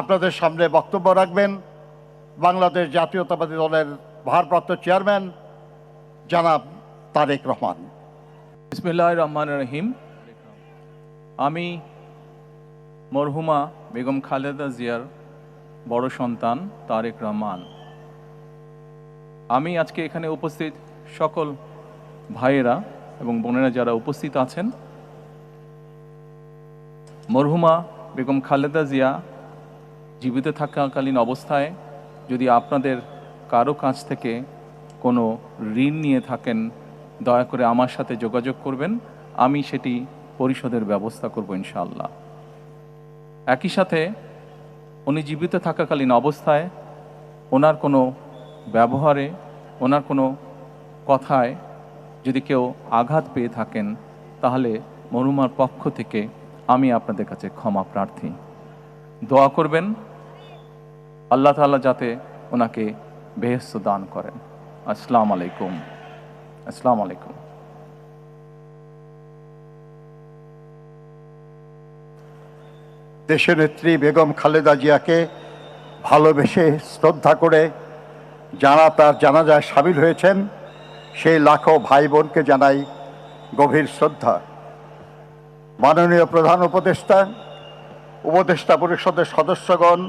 আপনাদের সামনে বক্তব্য রাখবেন বাংলাদেশ জাতীয়তাবাদী দলের ভারপ্রাপ্ত চেয়ারম্যান জনাব তারেক রহমান। বিসমিল্লাহির রহমানির রহিম। আমি মরহুমা বেগম খালেদা জিয়ার বড় সন্তান তারেক রহমান। আমি আজকে এখানে উপস্থিত সকল ভাইয়েরা এবং বোনেরা যারা উপস্থিত আছেন, মরহুমা বেগম খালেদা জিয়া জীবিত থাকাকালীন অবস্থায় যদি আপনাদের কারো কাছ থেকে কোনো ঋণ নিয়ে থাকেন, দয়া করে আমার সাথে যোগাযোগ করবেন, আমি সেটি পরিশোধের ব্যবস্থা করব ইনশাআল্লাহ। একই সাথে উনি জীবিত থাকাকালীন অবস্থায় ওনার কোনো ব্যবহারে, ওনার কোনো কথায় যদি কেউ আঘাত পেয়ে থাকেন, তাহলে মরহুমার পক্ষ থেকে আমি আপনাদের কাছে ক্ষমা প্রার্থী। দোয়া করবেন আল্লাহ তাআলা যাতে ওনাকে বেহেশত দান করেন। আসসালামু আলাইকুম। আসসালামু আলাইকুম। দেশনেত্রী বেগম খালেদা জিয়াকে ভালোবেসে শ্রদ্ধা করে যারা তার জানাজায় সামিল হয়েছেন সেই লাখো ভাই বোনকে জানাই গভীর শ্রদ্ধা। মাননীয় প্রধান উপদেষ্টা পরিষদের সদস্যগণ,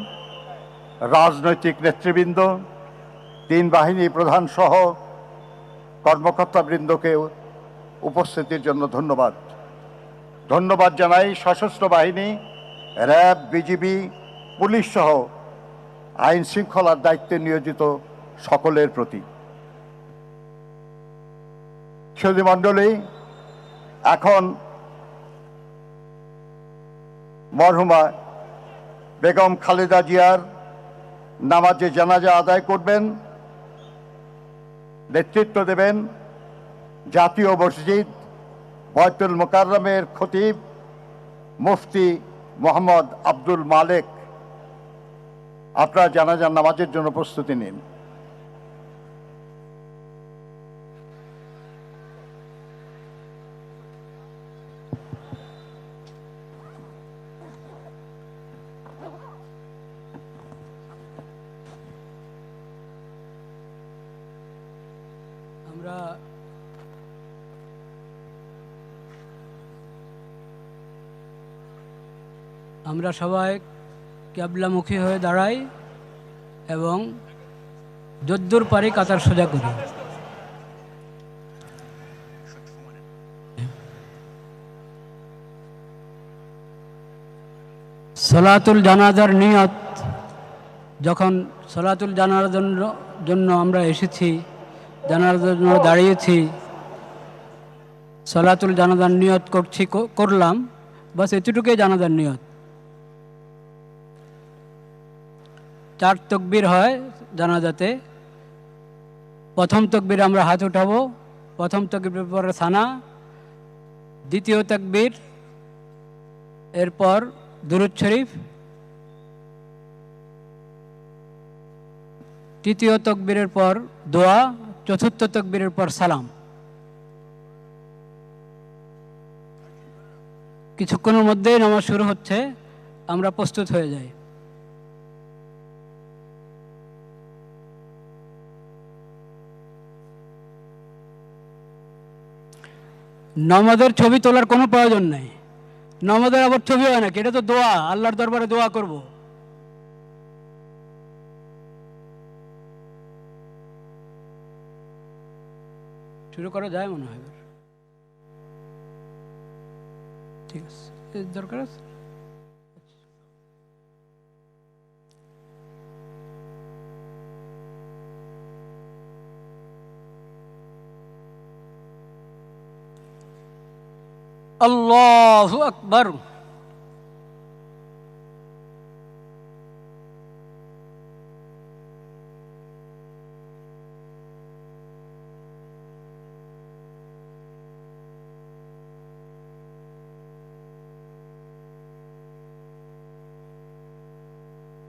রাজনৈতিক নেতৃবৃন্দ, তিন বাহিনী প্রধান সহ কর্মকর্তাবৃন্দকে উপস্থিতির জন্য ধন্যবাদ জানাই সশস্ত্র বাহিনী, র্যাব, বিজিবি, পুলিশ সহ আইন শৃঙ্খলার দায়িত্বে নিয়োজিত সকলের প্রতি। সুধী মণ্ডলী, এখন মরহুমা বেগম খালেদা জিয়ার নামাজে জানাজা আদায় করবেন, নেতৃত্ব দেবেন জাতীয় মসজিদ বয়তুল মোকাররমের খতিব মুফতি মোহাম্মদ আব্দুল মালেক। আপনারা জানাজার নামাজের জন্য প্রস্তুতি নিন। আমরা সবাই ক্যাবলামুখী হয়ে দাঁড়াই এবং যদ্দূর পারি কাতার সোজা করি। সলাতুল জানাজার নিয়ত, যখন সলাতুল জানাজার জন্য আমরা এসেছি, জানাজার জন্য দাঁড়িয়েছি, সলাতুল জানাজার নিয়ত করলাম, বাস এতটুকুই জানাজার নিয়ত। 4 তকবীর হয় জানাজাতে। প্রথম তকবীর আমরা হাত উঠাবো, প্রথম তকবীর পরে সানা, দ্বিতীয় তকবীর, এরপর দুরূদ শরীফ, তৃতীয় তকবীরের পর দোয়া, চতুর্থ তকবীরের পর সালাম। কিছুক্ষণের মধ্যেই নামাজ শুরু হচ্ছে, আমরা প্রস্তুত হয়ে যাই। নামাজের ছবি তোলার কোনো প্রয়োজন নেই। নামাজের আবার ছবি হয় নাকি? এটা তো দোয়া, আল্লাহর দরবারে দোয়া করব। শুরু করা যায় মনে হয়। ঠিক আছে, দরকার আছে। আল্লাহু আকবার।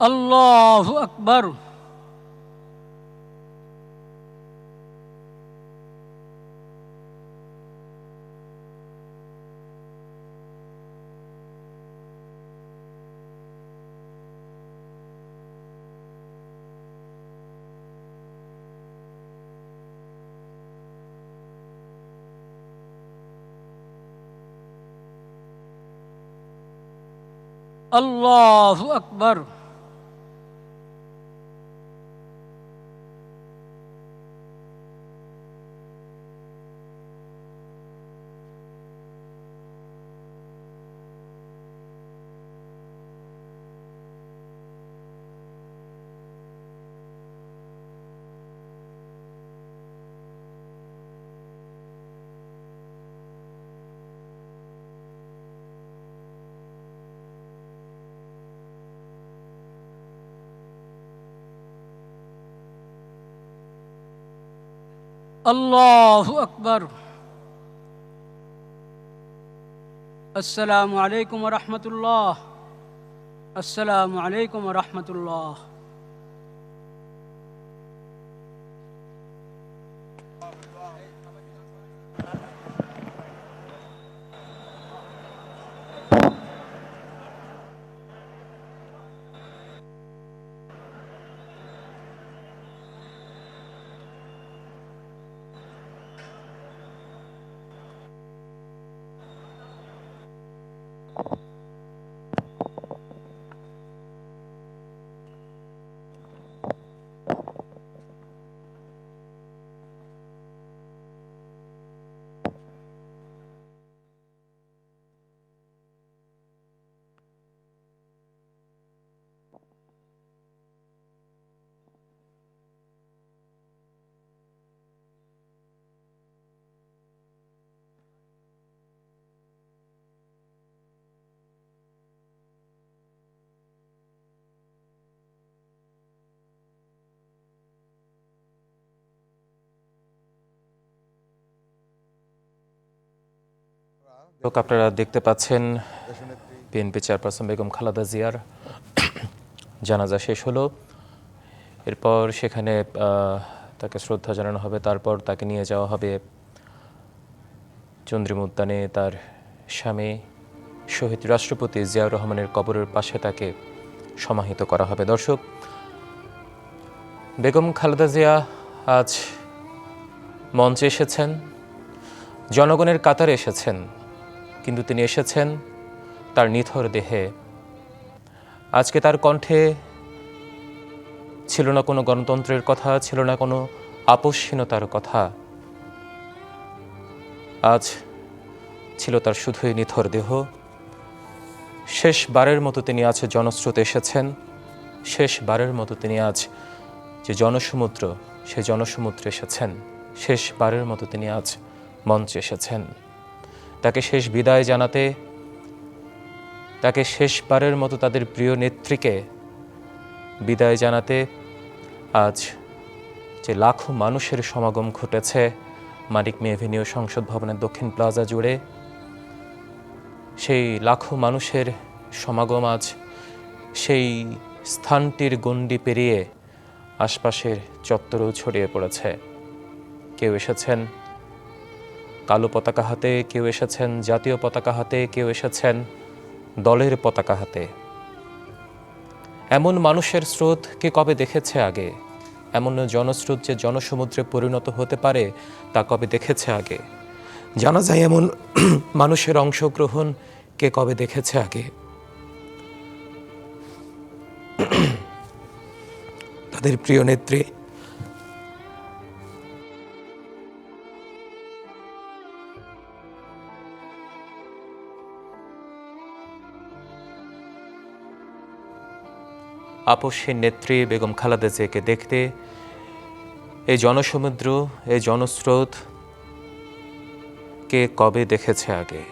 আল্লাহু আকবার। আল্লাহু আকবার। আল্লাহু আকবার। আসসালামু আলাইকুম ওয়া রাহমাতুল্লাহ। আসসালামু আলাইকুম ওয়া রাহমাতুল্লাহ। আপনারা দেখতে পাচ্ছেন বিএনপি চেয়ারপারসন বেগম খালেদা জিয়ার জানাজা শেষ হলো। এরপর সেখানে তাকে শ্রদ্ধা জানানো হবে, তারপর তাকে নিয়ে যাওয়া হবে চন্দ্রিমা উদ্যানে তার স্বামী শহীদ রাষ্ট্রপতি জিয়াউর রহমানের কবরের পাশে তাকে সমাহিত করা হবে। দর্শক, বেগম খালেদা জিয়া আজ মঞ্চে এসেছেন, জনগণের কাতারে এসেছেন, কিন্তু তিনি এসেছেন তার নিথর দেহে। আজকে তার কণ্ঠে ছিল না কোনো গণতন্ত্রের কথা, ছিল না কোনো আপোষহীনতার কথা। আজ ছিল তার শুধুই নিথর দেহ। শেষবারের মতো তিনি আজ জনস্রোতে এসেছেন, শেষবারের মতো তিনি আজ যে জনসমুদ্র, সে জনসমুদ্রে এসেছেন, শেষবারের মতো তিনি আজ মঞ্চে এসেছেন তাকে শেষ বিদায় জানাতে, তাকে শেষবারের মতো তাদের প্রিয় নেত্রীকে বিদায় জানাতে। আজ যে লাখো মানুষের সমাগম ঘটেছে মানিক মে এভিনিউ সংসদ ভবনের দক্ষিণ প্লাজা জুড়ে, সেই লাখো মানুষের সমাগম আজ সেই স্থানটির গণ্ডি পেরিয়ে আশপাশের চত্বরেও ছড়িয়ে পড়েছে। কেউ এসেছেন কালো পতাকা হাতে, কেউ এসেছেন জাতীয় পতাকা হাতে, কেউ এসেছেন দলের পতাকা হাতে। এমন মানুষের স্রোত কে কবে দেখেছে আগে? এমন জনস্রোত যে জনসমুদ্রে পরিণত হতে পারে তা কবে দেখেছে আগে? জানা যায় এমন মানুষের অংশগ্রহণ কে কবে দেখেছে আগে? তাদের প্রিয় নেত্রী আপসহীন নেত্রী বেগম খালেদা জিয়াকে দেখতে এই জনসমুদ্র, এই জনস্রোত কে কবে দেখেছে আগে?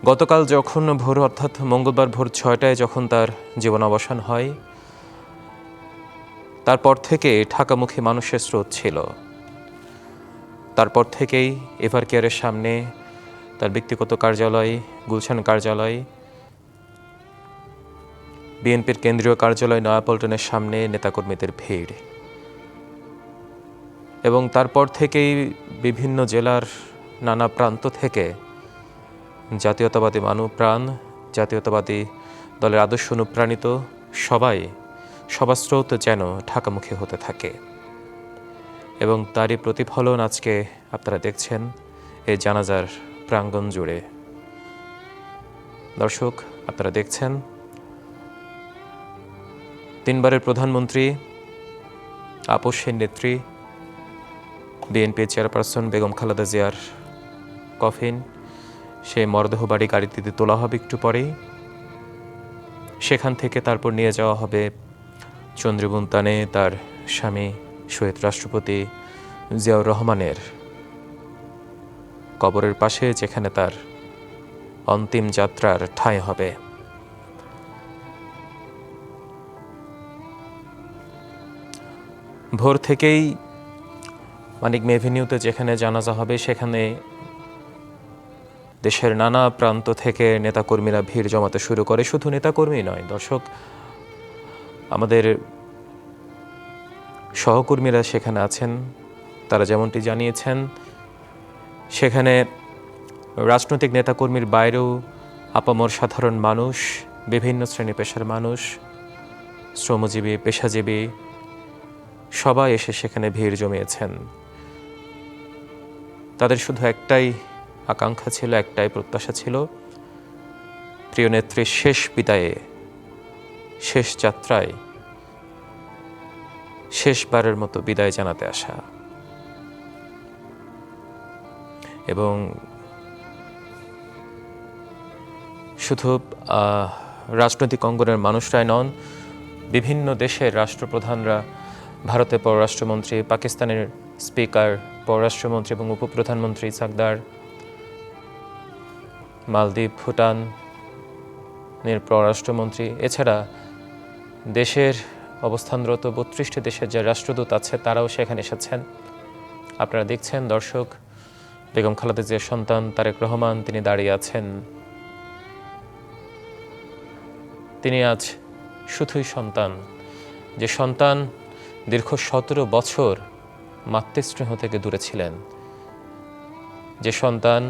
গতকাল যখন ভোর, অর্থাৎ মঙ্গলবার ভোর 6টায় যখন তার জীবনাবসান হয়, তারপর থেকে ঢাকামুখী মানুষের স্রোত ছিল। তারপর থেকেই এভারকেয়ারের সামনে, তার ব্যক্তিগত কার্যালয় গুলশান কার্যালয়, বিএনপির কেন্দ্রীয় কার্যালয় নয়াপল্টনের সামনে নেতাকর্মীদের ভিড়, এবং তারপর থেকেই বিভিন্ন জেলার নানা প্রান্ত থেকে জাতীয়তাবাদী প্রাণ, জাতীয়তাবাদী দলের আদর্শ অনুপ্রাণিত সবার স্রোত যেন ঢাকামুখী হতে থাকে। এবং তারই প্রতিফলন আজকে আপনারা দেখছেন এই জানাজার প্রাঙ্গণ জুড়ে। দর্শক, আপনারা দেখছেন 3 বারের প্রধানমন্ত্রী, আপসহীন নেত্রী, বিএনপি চেয়ারপারসন বেগম খালেদা জিয়ার কফিন, সেই মরদেহ বাড়ি গাড়িতে তোলা হবে একটু পরেই। সেখান থেকে তারপর নিয়ে যাওয়া হবে চন্দ্রিবুনতানে তার স্বামী শহীদ রাষ্ট্রপতি জিয়াউর রহমানের কবরের পাশে, যেখানে তার অন্তিম যাত্রার ঠাঁই হবে। ভোর থেকেই মানিক মে এভিনিউতে যেখানে জানাজা হবে, সেখানে দেশের নানা প্রান্ত থেকে নেতাকর্মীরা ভিড় জমাতে শুরু করে। শুধু নেতাকর্মী নয় দর্শক, আমাদের সহকর্মীরা সেখানে আছেন। তারা যেমনটি জানিয়েছেন, সেখানে রাজনৈতিক নেতাকর্মীর বাইরেও আপামর সাধারণ মানুষ, বিভিন্ন শ্রেণী পেশার মানুষ, শ্রমজীবী, পেশাজীবী সবাই এসে সেখানে ভিড় জমিয়েছেন। তাদের শুধু একটাই আকাঙ্ক্ষা ছিল, একটাই প্রত্যাশা ছিল, প্রিয় নেত্রীর শেষ বিদায়ে, শেষ যাত্রায় শেষবারের মতো বিদায় জানাতে আসা। এবং শুধু রাজনৈতিক অঙ্গনের মানুষরাই নন, বিভিন্ন দেশের রাষ্ট্রপ্রধানরা, ভারতের পররাষ্ট্রমন্ত্রী, পাকিস্তানের স্পিকার, পররাষ্ট্রমন্ত্রী এবং উপপ্রধানমন্ত্রী সাকদার, মালদ্বীপ, ভুটানের পররাষ্ট্রমন্ত্রী, এছাড়া দেশের অবস্থানরত 32টি দেশের যে রাষ্ট্রদূত আছে তারাও সেখানে এসেছেন। আপনারা দেখছেন দর্শক, বেগম খালেদা জিয়ার সন্তান তারেক রহমান তিনি দাঁড়িয়ে আছেন। তিনি আজ শুধুই সন্তান, যে সন্তান দীর্ঘ 17 বছর মাতৃস্নেহ থেকে দূরে ছিলেন, যে সন্তান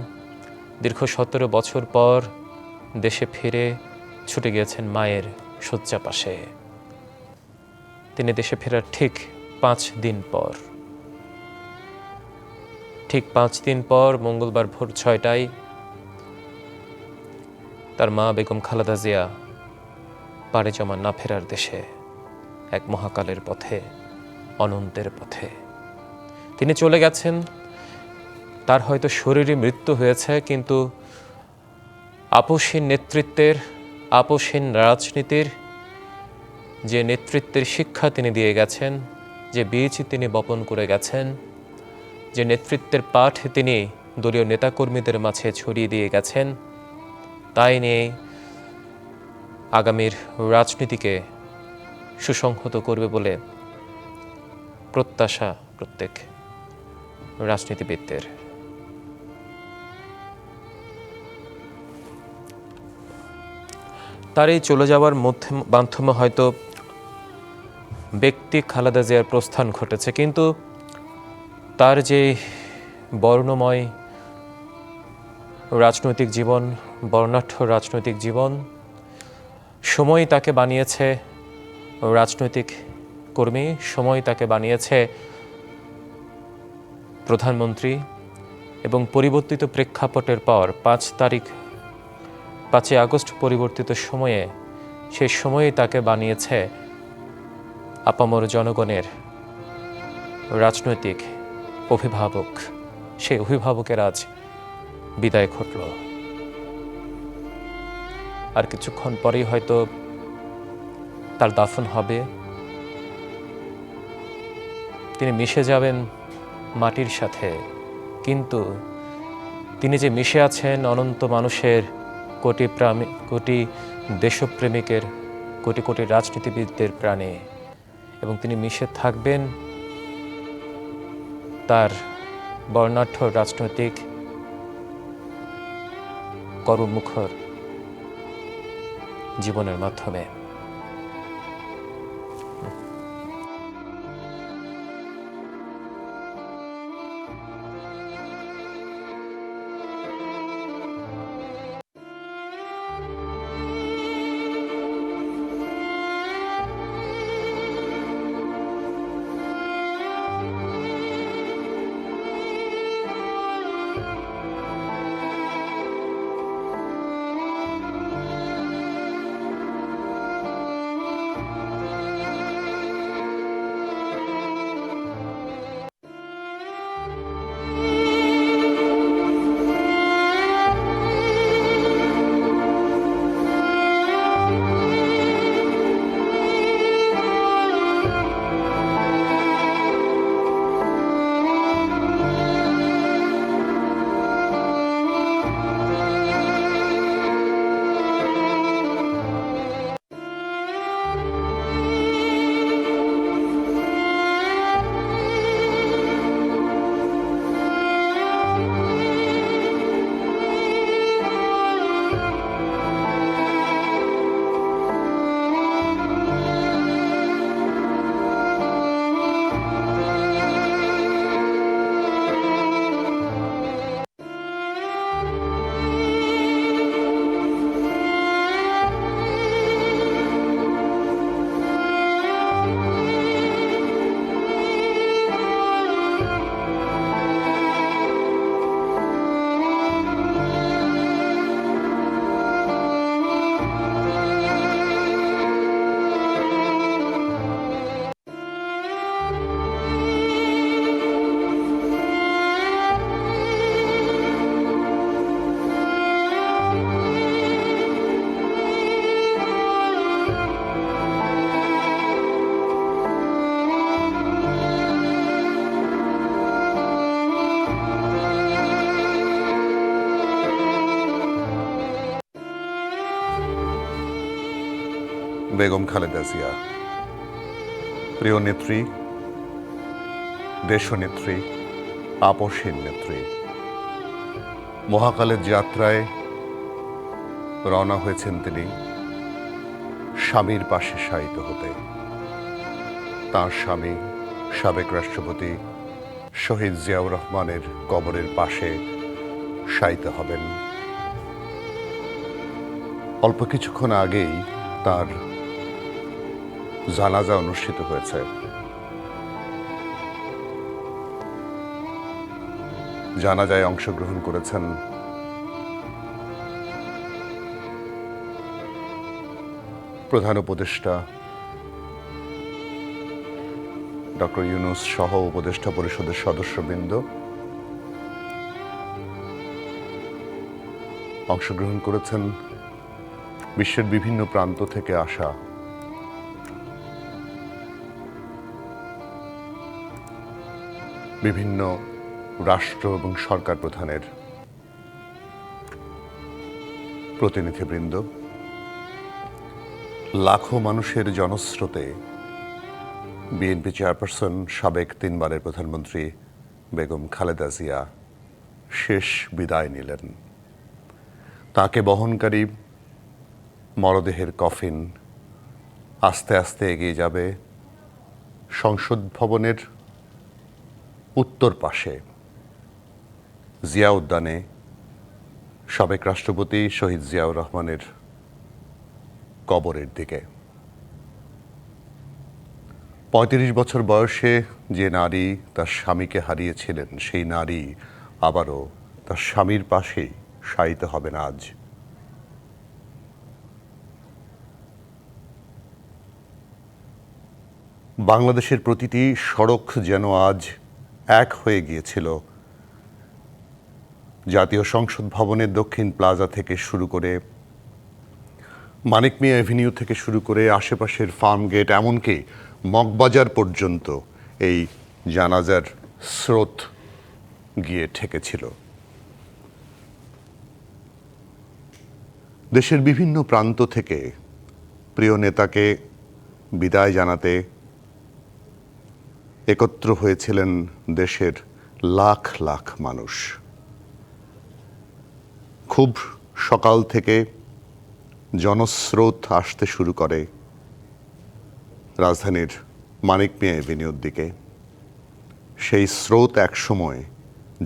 দীর্ঘ 17 বছর পর দেশে ফিরে ছুটে গিয়েছেন মায়ের শয্যা পাশে। তিনি দেশে ফেরার ঠিক 5 দিন পর, ঠিক 5 দিন পর মঙ্গলবার ভোর 6টায় তার মা বেগম খালেদা জিয়া পাড়ি জমান না ফেরার দেশে, এক মহাকালের পথে, অনন্তের পথে তিনি চলে গেছেন। তার হয়তো শরীরে মৃত্যু হয়েছে, কিন্তু আপসহীন নেতৃত্বের, আপসহীন রাজনীতির যে নেতৃত্বের শিক্ষা তিনি দিয়ে গেছেন, যে বীজ তিনি বপন করে গেছেন, যে নেতৃত্বের পাঠ তিনি দলীয় নেতাকর্মীদের মাঝে ছড়িয়ে দিয়ে গেছেন, তাই নিয়ে আগামীর রাজনীতিকে সুসংহত করবে বলে প্রত্যাশা প্রত্যেক রাজনীতিবিদদের। তার এই চলে যাওয়ার মাধ্যমে হয়তো ব্যক্তি খালেদা জিয়ার প্রস্থান ঘটেছে, কিন্তু তার যে বর্ণময় রাজনৈতিক জীবন, বর্ণাঢ্য রাজনৈতিক জীবন, সময় তাকে বানিয়েছে রাজনৈতিক কর্মী, সময় তাকে বানিয়েছে প্রধানমন্ত্রী, এবং পরিবর্তিত প্রেক্ষাপটের পর 5ই আগস্ট পরিবর্তিত সময়ে, সেই সময়ে তাকে বানিয়েছে আপামর জনগণের রাজনৈতিক অভিভাবক। সেই অভিভাবকের আজ বিদায় ঘটল। আর কিছুক্ষণ পরেই হয়তো তার দাফন হবে। তিনি মিশে যাবেন মাটির সাথে, কিন্তু তিনি যে মিশে আছেন অনন্ত মানুষের, কোটি দেশপ্রেমিকের, কোটি কোটি রাজনীতিবিদদের প্রাণে, এবং তিনি মিশে থাকবেন তার বর্ণাঢ্য রাজনৈতিক কর্মমুখর জীবনের মাধ্যমে। বেগম খালেদা জিয়া, প্রিয় নেত্রী, দেশনেত্রী, আপসহীন নেত্রী, মহাকালের যাত্রায় রওনা হয়েছেন তিনি স্বামীর পাশে শায়িত হতে। তাঁর স্বামী সাবেক রাষ্ট্রপতি শহীদ জিয়াউর রহমানের কবরের পাশে শায়িত হবেন। অল্প কিছুক্ষণ আগেই তার জানাজা অনুষ্ঠিত হয়েছে। জানাজায় অংশগ্রহণ করেছেন প্রধান উপদেষ্টা ডক্টর ইউনূস সহ উপদেষ্টা পরিষদের সদস্যবৃন্দ, অংশগ্রহণ করেছেন বিশ্বের বিভিন্ন প্রান্ত থেকে আসা বিভিন্ন রাষ্ট্র এবং সরকার প্রধানের প্রতিনিধিবৃন্দ। লাখো মানুষের জনস্রোতে বিএনপি চেয়ারপারসন সাবেক 3 বারের প্রধানমন্ত্রী বেগম খালেদা জিয়া শেষ বিদায় নিলেন। তাকে বহনকারী মরদেহের কফিন আস্তে আস্তে এগিয়ে যাবে সংসদ ভবনের উত্তর পাশে জিয়া উদ্যানে সাবেক রাষ্ট্রপতি শহীদ জিয়াউর রহমানের কবরের দিকে। 35 বছর বয়সে যে নারী তার স্বামীকে হারিয়েছিলেন, সেই নারী আবারও তার স্বামীর পাশেই শায়িত হবেন আজ। বাংলাদেশের প্রতিটি সড়ক যেন আজ এক হয়ে গিয়েছিল। জাতীয় সংসদ ভবনের দক্ষিণ প্লাজা থেকে শুরু করে মানিক মিয়া অ্যাভিনিউ থেকে শুরু করে আশেপাশের ফার্ম গেট, এমনকি মগবাজার পর্যন্ত এই জানাজার স্রোত গিয়ে ঠেকেছিল। দেশের বিভিন্ন প্রান্ত থেকে প্রিয় নেতাকে বিদায় জানাতে একত্র হয়েছিলেন দেশের লাখ লাখ মানুষ। খুব সকাল থেকে জনস্রোত আসতে শুরু করে রাজধানীর মানিক মিয়া অ্যাভিনিউর দিকে। সেই স্রোত একসময়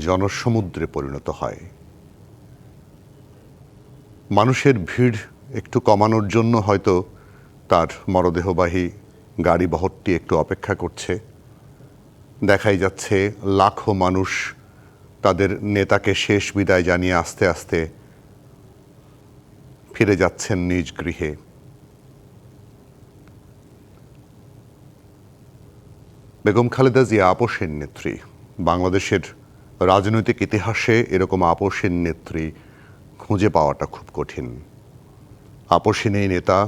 জনসমুদ্রে পরিণত হয়। মানুষের ভিড় একটু কমানোর জন্য হয়তো তার মরদেহবাহী গাড়ি বহরটি একটু অপেক্ষা করছে। দেখাই যাচ্ছে লাখো মানুষ তাদের নেতাকে শেষ বিদায় জানিয়ে আস্তে আস্তে ফিরে যাচ্ছেন নিজ গৃহে। বেগম খালেদা জিয়া আপসহীন নেত্রী। বাংলাদেশের রাজনৈতিক ইতিহাসে এরকম আপসহীন নেত্রী খুঁজে পাওয়াটা খুব কঠিন। আপসহীন এই নেতা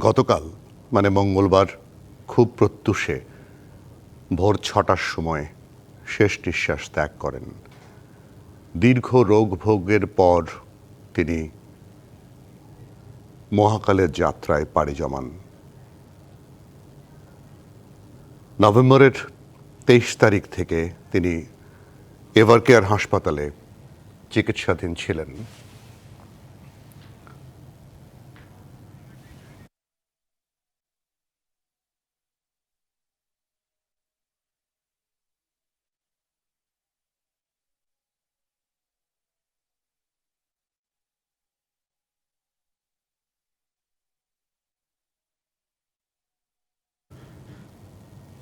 গতকাল মানে মঙ্গলবার খুব প্রত্যুষে ভোর 6টার সময় শেষ নিঃশ্বাস ত্যাগ করেন। দীর্ঘ রোগ ভোগের পর তিনি মহাকালের যাত্রায় পাড়ি জমান। নভেম্বরের 23 তারিখ থেকে তিনি এভারকেয়ার হাসপাতালে চিকিৎসাধীন ছিলেন।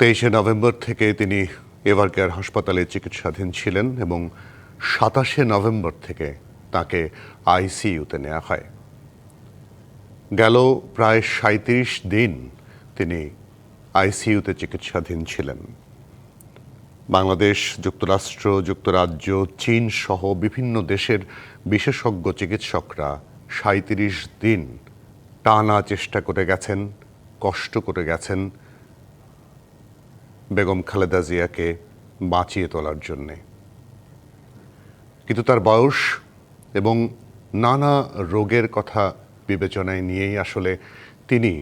তেইশে নভেম্বর থেকে তিনি এভারকেয়ার হাসপাতালে চিকিৎসাধীন ছিলেন এবং 27শে নভেম্বর থেকে তাকে আইসিইউতে নেওয়া হয়। গেল প্রায় 37 দিন তিনি আইসিইউতে চিকিৎসাধীন ছিলেন। বাংলাদেশ, যুক্তরাষ্ট্র, যুক্তরাজ্য, চীন সহ বিভিন্ন দেশের বিশেষজ্ঞ চিকিৎসকরা 37 দিন টানা চেষ্টা করে গেছেন, কষ্ট করে গেছেন বেগম খালেদা জিয়াকে বাঁচিয়ে তোলার জন্যে। কিন্তু তার বয়স এবং নানা রোগের কথা বিবেচনায় নিয়েই আসলে তিনি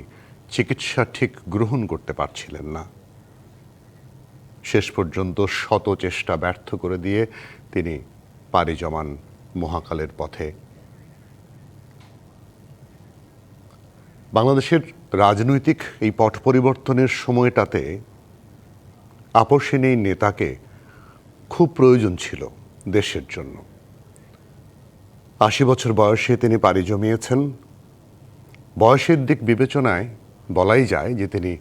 চিকিৎসা ঠিক গ্রহণ করতে পারছিলেন না। শেষ পর্যন্ত শত চেষ্টা ব্যর্থ করে দিয়ে তিনি পাড়ি জমান মহাকালের পথে। বাংলাদেশের রাজনৈতিক এই পট পরিবর্তনের সময়টাতে আপসহীন এই নেতাকে খুব প্রয়োজন ছিল দেশের জন্য। ৮০ বছর বয়সে তিনি পাড়ি জমিয়েছেন। বয়সের দিক বিবেচনায় বলাই যায় যে তিনি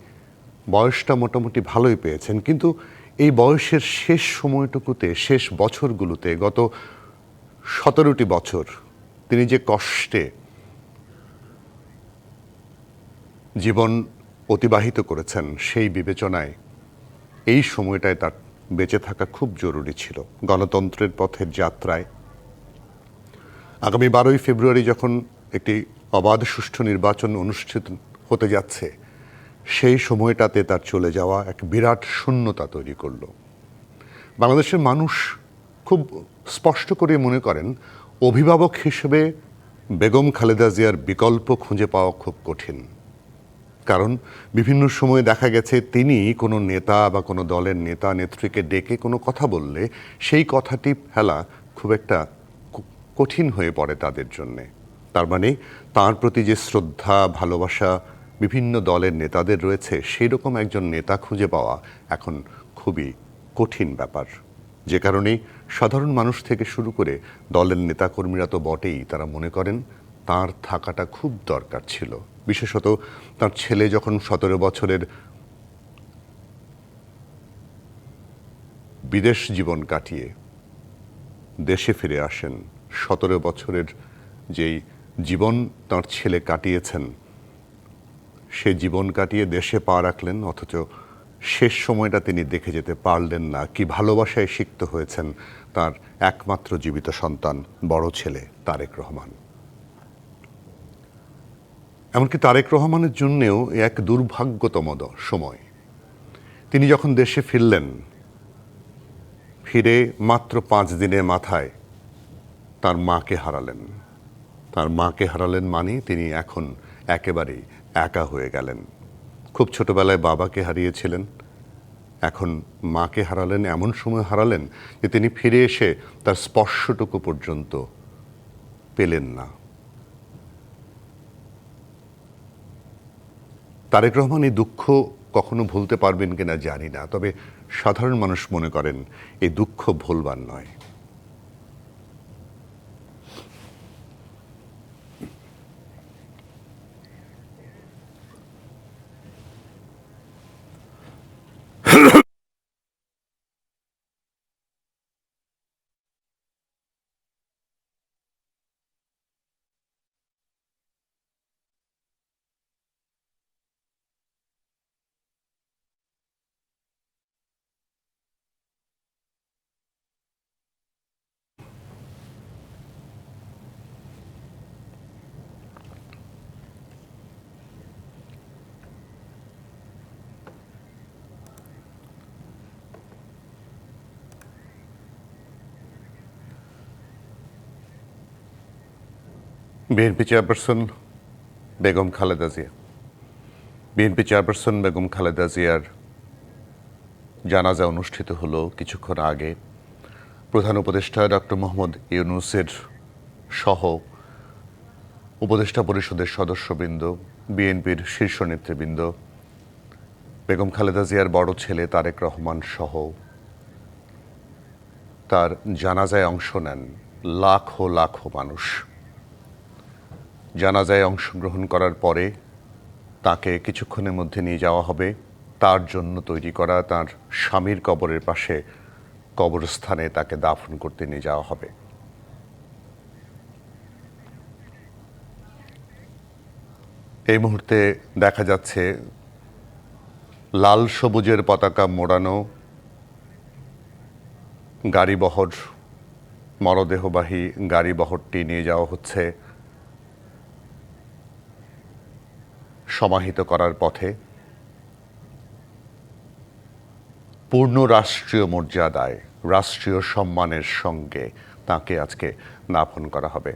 বয়সটা মোটামুটি ভালোই পেয়েছেন, কিন্তু এই বয়সের শেষ সময়টুকুতে, শেষ বছরগুলোতে, গত ১৭টি বছর তিনি যে কষ্টে জীবন অতিবাহিত করেছেন, সেই বিবেচনায় এই সময়টায় তার বেঁচে থাকা খুব জরুরি ছিল। গণতন্ত্রের পথের যাত্রায় আগামী 12ই ফেব্রুয়ারি যখন একটি অবাধ সুষ্ঠু নির্বাচন অনুষ্ঠিত হতে যাচ্ছে, সেই সময়টাতে তার চলে যাওয়া এক বিরাট শূন্যতা তৈরি করল। বাংলাদেশের মানুষ খুব স্পষ্ট করে মনে করেন অভিভাবক হিসেবে বেগম খালেদা জিয়ার বিকল্প খুঁজে পাওয়া খুব কঠিন। কারণ বিভিন্ন সময়ে দেখা গেছে তিনি কোনো নেতা বা কোনো দলের নেতা নেত্রীকে ডেকে কোনো কথা বললে সেই কথাটি ফেলা খুব একটা কঠিন হয়ে পড়ে তাদের জন্যে। তার মানে তার প্রতি যে শ্রদ্ধা, ভালোবাসা বিভিন্ন দলের নেতাদের রয়েছে, সেই রকম একজন নেতা খুঁজে পাওয়া এখন খুবই কঠিন ব্যাপার। যে কারণেই সাধারণ মানুষ থেকে শুরু করে দলের নেতাকর্মীরা তো বটেই, তারা মনে করেন তার থাকাটা খুব দরকার ছিল। বিশেষত তার ছেলে যখন ১৭ বছরের বিদেশ জীবন কাটিয়ে দেশে ফিরে আসেন, ১৭ বছরের যেই জীবন তার ছেলে কাটিয়েছেন, সে জীবন কাটিয়ে দেশে পা রাখলেন, অথচ শেষ সময়টা তিনি দেখে যেতে পারলেন না। কি ভালোবাসায় সিক্ত হয়েছেন তার একমাত্র জীবিত সন্তান, বড় ছেলে তারেক রহমান। এমনকি তারেক রহমানের জন্যেও এক দুর্ভাগ্যতম সময়। তিনি যখন দেশে ফিরলেন, ফিরে মাত্র 5 দিনের মাথায় তার মাকে হারালেন। তার মাকে হারালেন মানে তিনি এখন একেবারেই একা হয়ে গেলেন। খুব ছোটবেলায় বাবাকে হারিয়েছিলেন, এখন মাকে হারালেন। এমন সময় হারালেন যে তিনি ফিরে এসে তার স্পর্শটুকু পর্যন্ত পেলেন না। তারেক রহমান এই দুঃখ কখনো ভুলতে পারবেন কিনা জানি না, তবে সাধারণ মানুষ মনে করেন এই দুঃখ ভুলবার নয়। BNP chairperson Begum Khaleda Zia. BNP chairperson Begum Khaleda জিয়ার জানাজা অনুষ্ঠিত হলো কিছুক্ষণ আগে। প্রধান উপদেষ্টা ডক্টর মোহাম্মদ ইউনূসের সহ উপদেষ্টা পরিষদের সদস্যবৃন্দ, বিএনপির শীর্ষ নেতৃবৃন্দ, বেগম খালেদা জিয়ার বড় ছেলে তারেক রহমান সহ তার জানাজায় অংশ নেন লাখো লাখো মানুষ। জানাজায় অংশগ্রহণ করার পরে তাকে কিছুক্ষণের মধ্যে নিয়ে যাওয়া হবে তার জন্য তৈরি করা তার স্বামীর কবরের পাশে কবরস্থানে তাকে দাফন করতে নিয়ে যাওয়া হবে। এই মুহূর্তে দেখা যাচ্ছে লাল সবুজের পতাকা মোড়ানো গাড়িবহর, মরদেহবাহী গাড়িবহরটি নিয়ে যাওয়া হচ্ছে সমাহিত করার পথে। পূর্ণ রাষ্ট্রীয় মর্যাদায়, রাষ্ট্রীয় সম্মানের সঙ্গে তাকে আজকে দাফন করা হবে।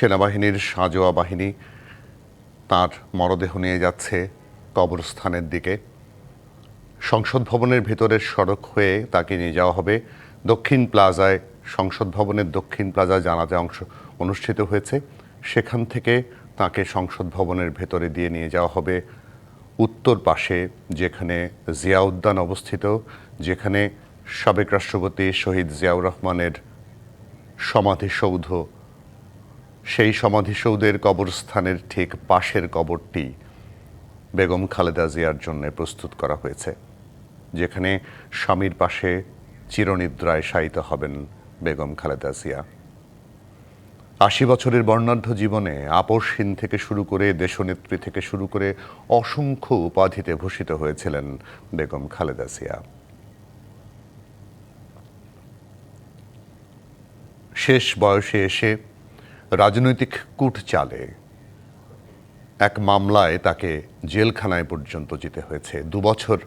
সেনাবাহিনীর সাঁজোয়া বাহিনী তার মরদেহ নিয়ে যাচ্ছে কবরস্থানের দিকে। সংসদ ভবনের ভেতরের সড়ক হয়ে তাকে নিয়ে যাওয়া হবে দক্ষিণ প্লাজায়। সংসদ ভবনের দক্ষিণ প্লাজায় জানাজা অনুষ্ঠিত হয়েছে, সেখান থেকে তাকে সংসদ ভবনের ভেতরে দিয়ে নিয়ে যাওয়া হবে উত্তর পাশে, যেখানে জিয়া উদ্যান অবস্থিত, যেখানে সাবেক রাষ্ট্রপতি শহীদ জিয়াউর রহমানের সমাধিসৌধ। সেই সমাধিসৌধের কবরস্থানের ঠিক পাশের কবরটি বেগম খালেদা জিয়ার জন্য প্রস্তুত করা হয়েছে, যেখানে স্বামীর পাশে চিরনিদ্রায় শায়িত হবেন বেগম খালেদা জিয়া। ৮০ বছরের বর্ণাঢ্য জীবনে আপসহীন থেকে শুরু করে দেশনেত্রী থেকে শুরু করে অসংখ্য উপাধিতে ভূষিত হয়েছিলেন বেগম খালেদা জিয়া। শেষ বয়সে এসে রাজনৈতিক কূট চালে এক মামলায় তাকে জেলখানায় পর্যন্ত যেতে হয়েছে। ২ বছর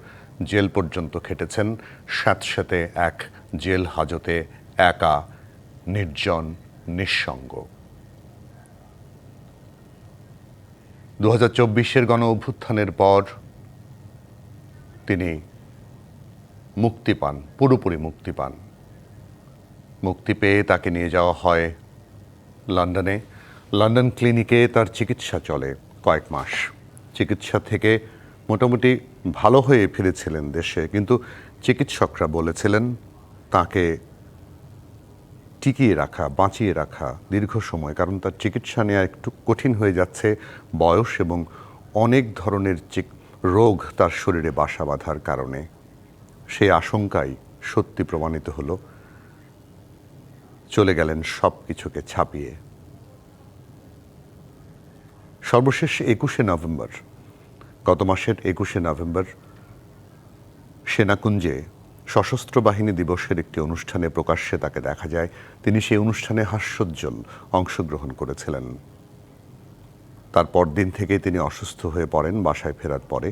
জেল পর্যন্ত খেটেছেন, স্যাঁতস্যাঁতে এক জেল হাজতে, একা, নির্জন, নিঃসঙ্গ। ২০২৪-এর গণ অভ্যুত্থানের পর তিনি মুক্তি পান, পুরোপুরি মুক্তি পান। মুক্তি পেয়ে তাকে নিয়ে যাওয়া হয় লন্ডনে। লন্ডন ক্লিনিকে তার চিকিৎসা চলে কয়েক মাস। চিকিৎসা থেকে মোটামুটি ভালো হয়ে ফিরেছিলেন দেশে, কিন্তু চিকিৎসকরা বলেছিলেন তাকে টিকিয়ে রাখা, বাঁচিয়ে রাখা দীর্ঘ সময়, কারণ তার চিকিৎসা নেওয়া একটু কঠিন হয়ে যাচ্ছে বয়স এবং অনেক ধরনের রোগ তার শরীরে বাসা বাঁধার কারণে। সেই আশঙ্কাই সত্যি প্রমাণিত হলো। চলে গেলেন সব কিছুকে ছাপিয়ে। সর্বশেষ ২১শে নভেম্বর, গত মাসের ২১শে নভেম্বর সেনাকুঞ্জে সশস্ত্র বাহিনী দিবসের একটি অনুষ্ঠানে প্রকাশ্যে তাকে দেখা যায়। তিনি সেই অনুষ্ঠানে হাস্যোজ্জ্বল অংশগ্রহণ করেছিলেন। তার পরদিন থেকে তিনি অসুস্থ হয়ে পড়েন বাসায় ফেরার পরে,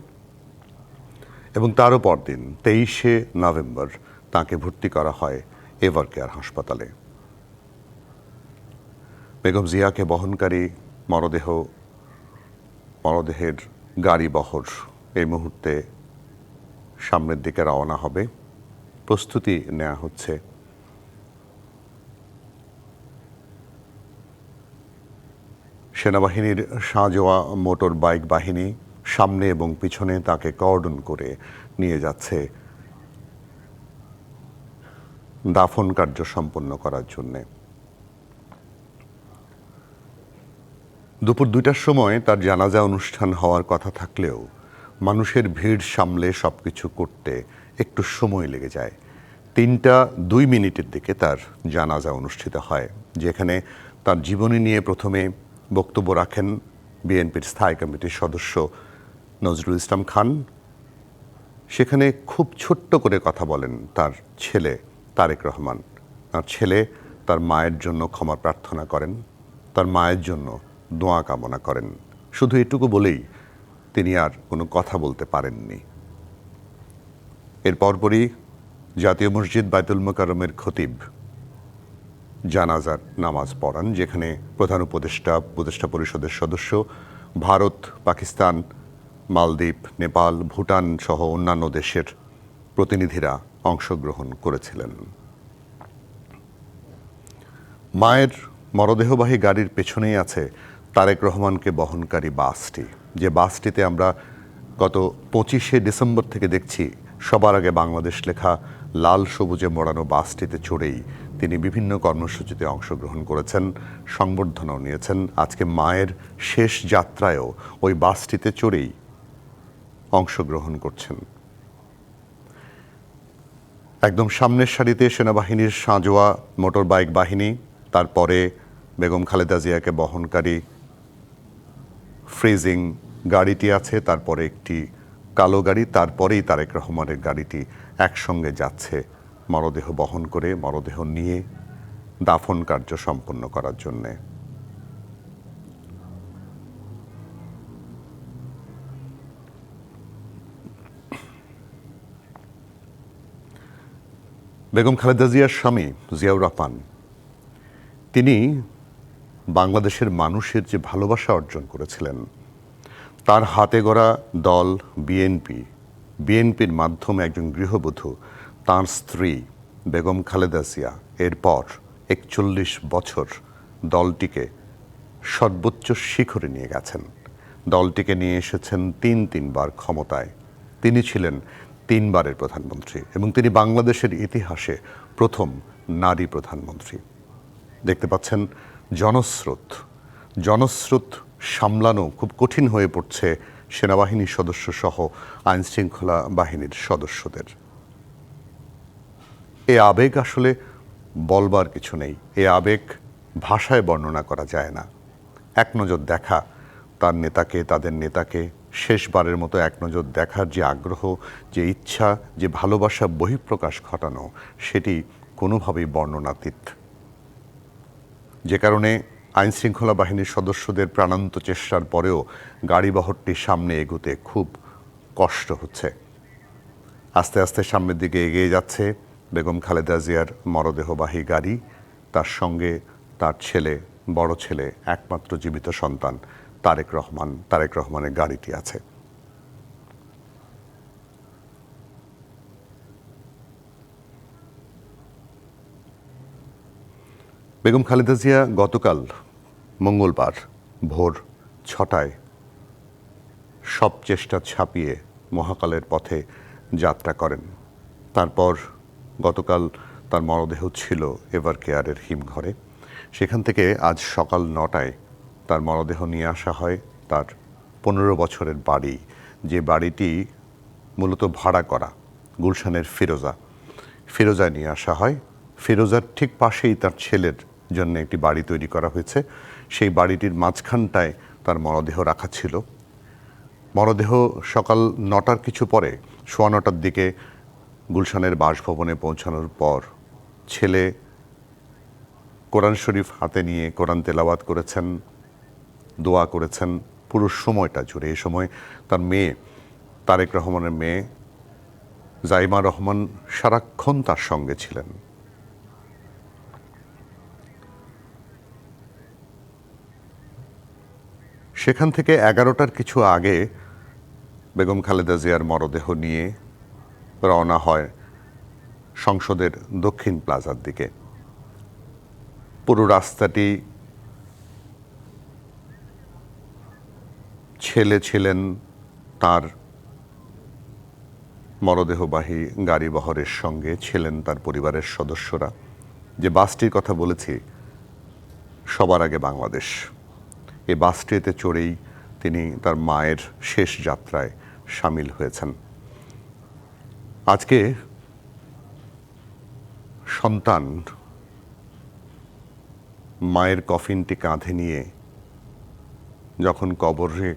এবং তারও পরদিন ২৩শে নভেম্বর তাকে ভর্তি করা হয় এভারকেয়ার হাসপাতালে। বেগম জিয়াকে বহনকারী মরদেহের গাড়ি বহর এই মুহূর্তে সামনের দিকে রওনা হবে, প্রস্তুতি নেওয়া হচ্ছে। সেনাবাহিনীর সাঁজোয়া মোটর বাইক বাহিনী সামনে এবং পিছনে তাকে কর্ডন করে নিয়ে যাচ্ছে দাফন কার্য সম্পন্ন করার জন্যে। দুপুর ২টার সময় তার জানাজা অনুষ্ঠান হওয়ার কথা থাকলেও মানুষের ভিড় সামলে সবকিছু করতে একটু সময় লেগে যায়। ৩টা ২ মিনিটের দিকে তার জানাজা অনুষ্ঠিত হয়, যেখানে তার জীবনী নিয়ে প্রথমে বক্তব্য রাখেন বিএনপির স্থায়ী কমিটির সদস্য নজরুল ইসলাম খান। সেখানে খুব ছোট্ট করে কথা বলেন তার ছেলে তারেক রহমান। তার ছেলে তার মায়ের জন্য ক্ষমা প্রার্থনা করেন, তার মায়ের জন্য দোয়া কামনা করেন। শুধু এটুকু বলেই তিনি আর কোনো কথা বলতে পারেননি। এর পরপরই জাতীয় মসজিদ বায়তুল মোকাররমের খতিব জানাজার নামাজ পড়ান, যেখানে প্রধান উপদেষ্টা পরিষদের সদস্য, ভারত, পাকিস্তান, মালদ্বীপ, নেপাল, ভুটান সহ অন্যান্য দেশের প্রতিনিধিরা অংশগ্রহণ করেছিলেন। মায়ের মরদেহবাহী গাড়ির পেছনেই আছে তারেক রহমানকে বহনকারী বাসটি, যে বাসটিতে আমরা গত ২৫শে ডিসেম্বর থেকে দেখছি সবার আগে বাংলাদেশ লেখা লাল সবুজে মোড়ানো বাসটিতে চড়েই তিনি বিভিন্ন কর্মসূচিতে অংশগ্রহণ করেছেন, সংবর্ধনাও নিয়েছেন। আজকে মায়ের শেষ যাত্রায়ও ওই বাসটিতে চড়েই অংশগ্রহণ করছেন। একদম সামনের সারিতে সেনাবাহিনীর সাঁজোয়া মোটর বাইক বাহিনী, তারপরে বেগম খালেদা জিয়াকে বহনকারী ফ্রিজিং গাড়িটি আছে, তারপরে একটি কালো গাড়ি, তারপরেই তারেক রহমানের গাড়িটি একসঙ্গে যাচ্ছে মরদেহ বহন করে, মরদেহ নিয়ে দাফন কার্য সম্পন্ন করার জন্যে। বেগম খালেদা জিয়ার স্বামী জিয়াউর রহমান তিনি বাংলাদেশের মানুষের যে ভালোবাসা অর্জন করেছিলেন, তার হাতে গড়া দল বিএনপির মাধ্যমে একজন গৃহবধূ, তার স্ত্রী বেগম খালেদা জিয়া এরপর ৪১ বছর দলটিকে সর্বোচ্চ শিখরে নিয়ে গেছেন। দলটিকে নিয়ে এসেছেন তিনবার ক্ষমতায়। তিনি ছিলেন 3 বারের প্রধানমন্ত্রী এবং তিনি বাংলাদেশের ইতিহাসে প্রথম নারী প্রধানমন্ত্রী। দেখতে পাচ্ছেন জনস্রোত সামলানো খুব কঠিন হয়ে পড়ছে সেনাবাহিনীর সদস্য সহ আইন শৃঙ্খলা বাহিনীর সদস্যদের। এ আবেগ আসলে বলবার কিছু নেই, এ আবেগ ভাষায় বর্ণনা করা যায় না। এক নজর দেখা তাদের নেতাকে শেষবারের মতো এক নজর দেখার যে আগ্রহ, যে ইচ্ছা, যে ভালোবাসা বহিঃপ্রকাশ ঘটানো, সেটি কোনোভাবেই বর্ণনাতীত। যে কারণে আইন শৃঙ্খলা বাহিনীর সদস্যদের প্রাণান্ত চেষ্টার পরেও গাড়িবহরটি সামনে এগোতে খুব কষ্ট হচ্ছে। আস্তে আস্তে সামনের দিকে এগিয়ে যাচ্ছে বেগম খালেদা জিয়ার মরদেহবাহী গাড়ি, তার সঙ্গে তার বড় ছেলে, একমাত্র জীবিত সন্তান তারেক রহমানের গাড়িটি আছে। বেগম খালেদা জিয়া গতকাল মঙ্গলবার ভোর 6টায় সব চেষ্টা ছাপিয়ে মহাকালের পথে যাত্রা করেন। তারপর গতকাল তার মরদেহ ছিল এভারকেয়ারের হিমঘরে। সেখান থেকে আজ সকাল 9টায় তার মরদেহ নিয়ে আসা হয় তার 15 বছরের বাড়ি, যে বাড়িটি মূলত ভাড়া করা গুলশানের ফিরোজায় নিয়ে আসা হয়। ফিরোজার ঠিক পাশেই তার ছেলের জন্য একটি বাড়ি তৈরি করা হয়েছে। সেই বাড়িটির মাঝখানটায় তার মরদেহ রাখা ছিল। মরদেহ সকাল 9টার কিছু পরে 9:15 দিকে গুলশানের বাসভবনে পৌঁছানোর পর ছেলে কোরআন শরীফ হাতে নিয়ে কোরআন তেলাওয়াত করেছেন, দোয়া করেছেন পুরো সময়টা জুড়ে। এই সময় তার মেয়ে, তারেক রহমানের মেয়ে জাইমা রহমান সারাক্ষণ তার সঙ্গে ছিলেন। সেখান থেকে 11টার কিছু আগে বেগম খালেদা জিয়ার মরদেহ নিয়ে রওনা হয় সংসদের দক্ষিণ প্লাজার দিকে। পুরো রাস্তাটি ছেলে ছিলেন, তার মরদেহবাহী গাড়িবহরের সঙ্গে ছিলেন তার পরিবারের সদস্যরা। যে বাসটির কথা বলেছি, সবার আগে বাংলাদেশ, এই বাসটিতে চড়েই তিনি তার মায়ের শেষ যাত্রায় সামিল হয়েছেন। আজকে সন্তান মায়ের কফিনটি কাঁধে নিয়ে যখন কবরে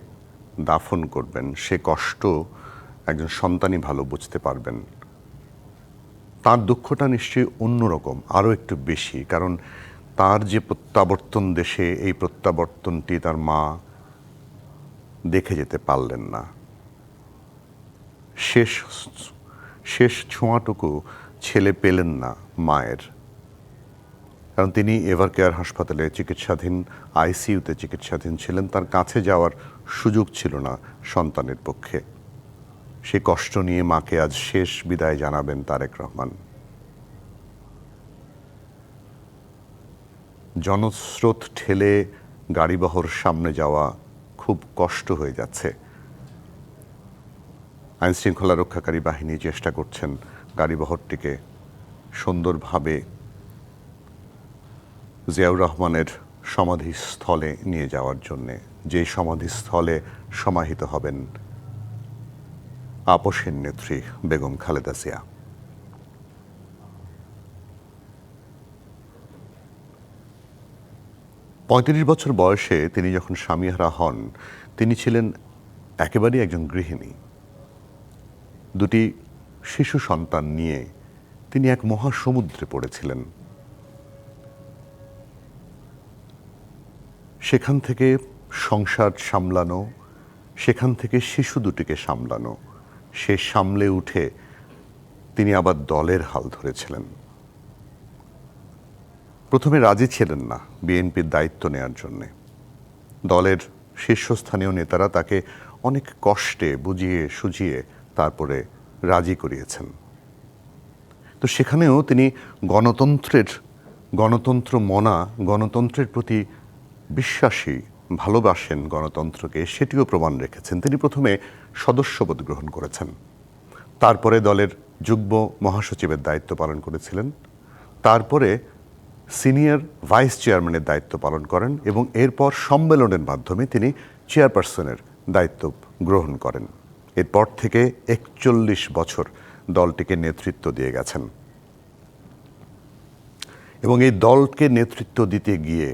দাফন করবেন, সে কষ্ট একজন সন্তানই ভালো বুঝতে পারবেন। তার দুঃখটা নিশ্চয়ই অন্যরকম, আরও একটু বেশি, কারণ তার যে প্রত্যাবর্তন দেশে, এই প্রত্যাবর্তনটি তার মা দেখে যেতে পারলেন না। শেষ ছোঁয়াটুকু ছেলে পেলেন না মায়ের, কারণ তিনি এভারকেয়ার হাসপাতালে চিকিৎসাধীন, আইসিইউতে চিকিৎসাধীন ছিলেন। তার কাছে যাওয়ার সুযোগ ছিল না সন্তানের পক্ষে। সে কষ্ট নিয়ে মাকে আজ শেষ বিদায় জানাবেন তারেক রহমান। জনস্রোত ঠেলে গাড়িবহর সামনে যাওয়া খুব কষ্ট হয়ে যাচ্ছে। আইন শৃঙ্খলা রক্ষাকারী বাহিনী চেষ্টা করছেন গাড়িবহরটিকে সুন্দরভাবে জিয়াউর রহমানের সমাধিস্থলে নিয়ে যাওয়ার জন্যে, যে সমাধিস্থলে সমাহিত হবেন আপসের নেত্রী বেগম খালেদা জিয়া। পঁয়ত্রিশ বছর বয়সে তিনি যখন স্বামীহারা হন, তিনি ছিলেন একেবারেই একজন গৃহিণী। 2টি শিশু সন্তান নিয়ে তিনি এক মহাসমুদ্রে পড়েছিলেন। সেখান থেকে সংসার সামলানো, সেখান থেকে শিশু 2টিকে সামলানো, সে সামলে উঠে তিনি আবার দলের হাল ধরেছিলেন। প্রথমে রাজি ছিলেন না বিএনপির দায়িত্ব নেয়ার জন্যে। দলের শীর্ষস্থানীয় নেতারা তাকে অনেক কষ্টে বুঝিয়ে সুঝিয়ে তারপরে রাজি করিয়েছেন। তো সেখানেও তিনি গণতন্ত্র মনা, গণতন্ত্রের প্রতি বিশ্বাসী, ভালোবাসেন গণতন্ত্রকে, সেটিও প্রমাণ রেখেছেন। তিনি প্রথমে সদস্যপদ গ্রহণ করেছেন, তারপরে দলের যুগ্ম মহাসচিবের দায়িত্ব পালন করেছিলেন, তারপরে সিনিয়র ভাইস চেয়ারম্যানের দায়িত্ব পালন করেন এবং এরপর সম্মেলনের মাধ্যমে তিনি চেয়ারপারসনের দায়িত্ব গ্রহণ করেন। এরপর থেকে ৪১ বছর দলটিকে নেতৃত্ব দিয়ে গেছেন এবং এই দলকে নেতৃত্ব দিতে গিয়ে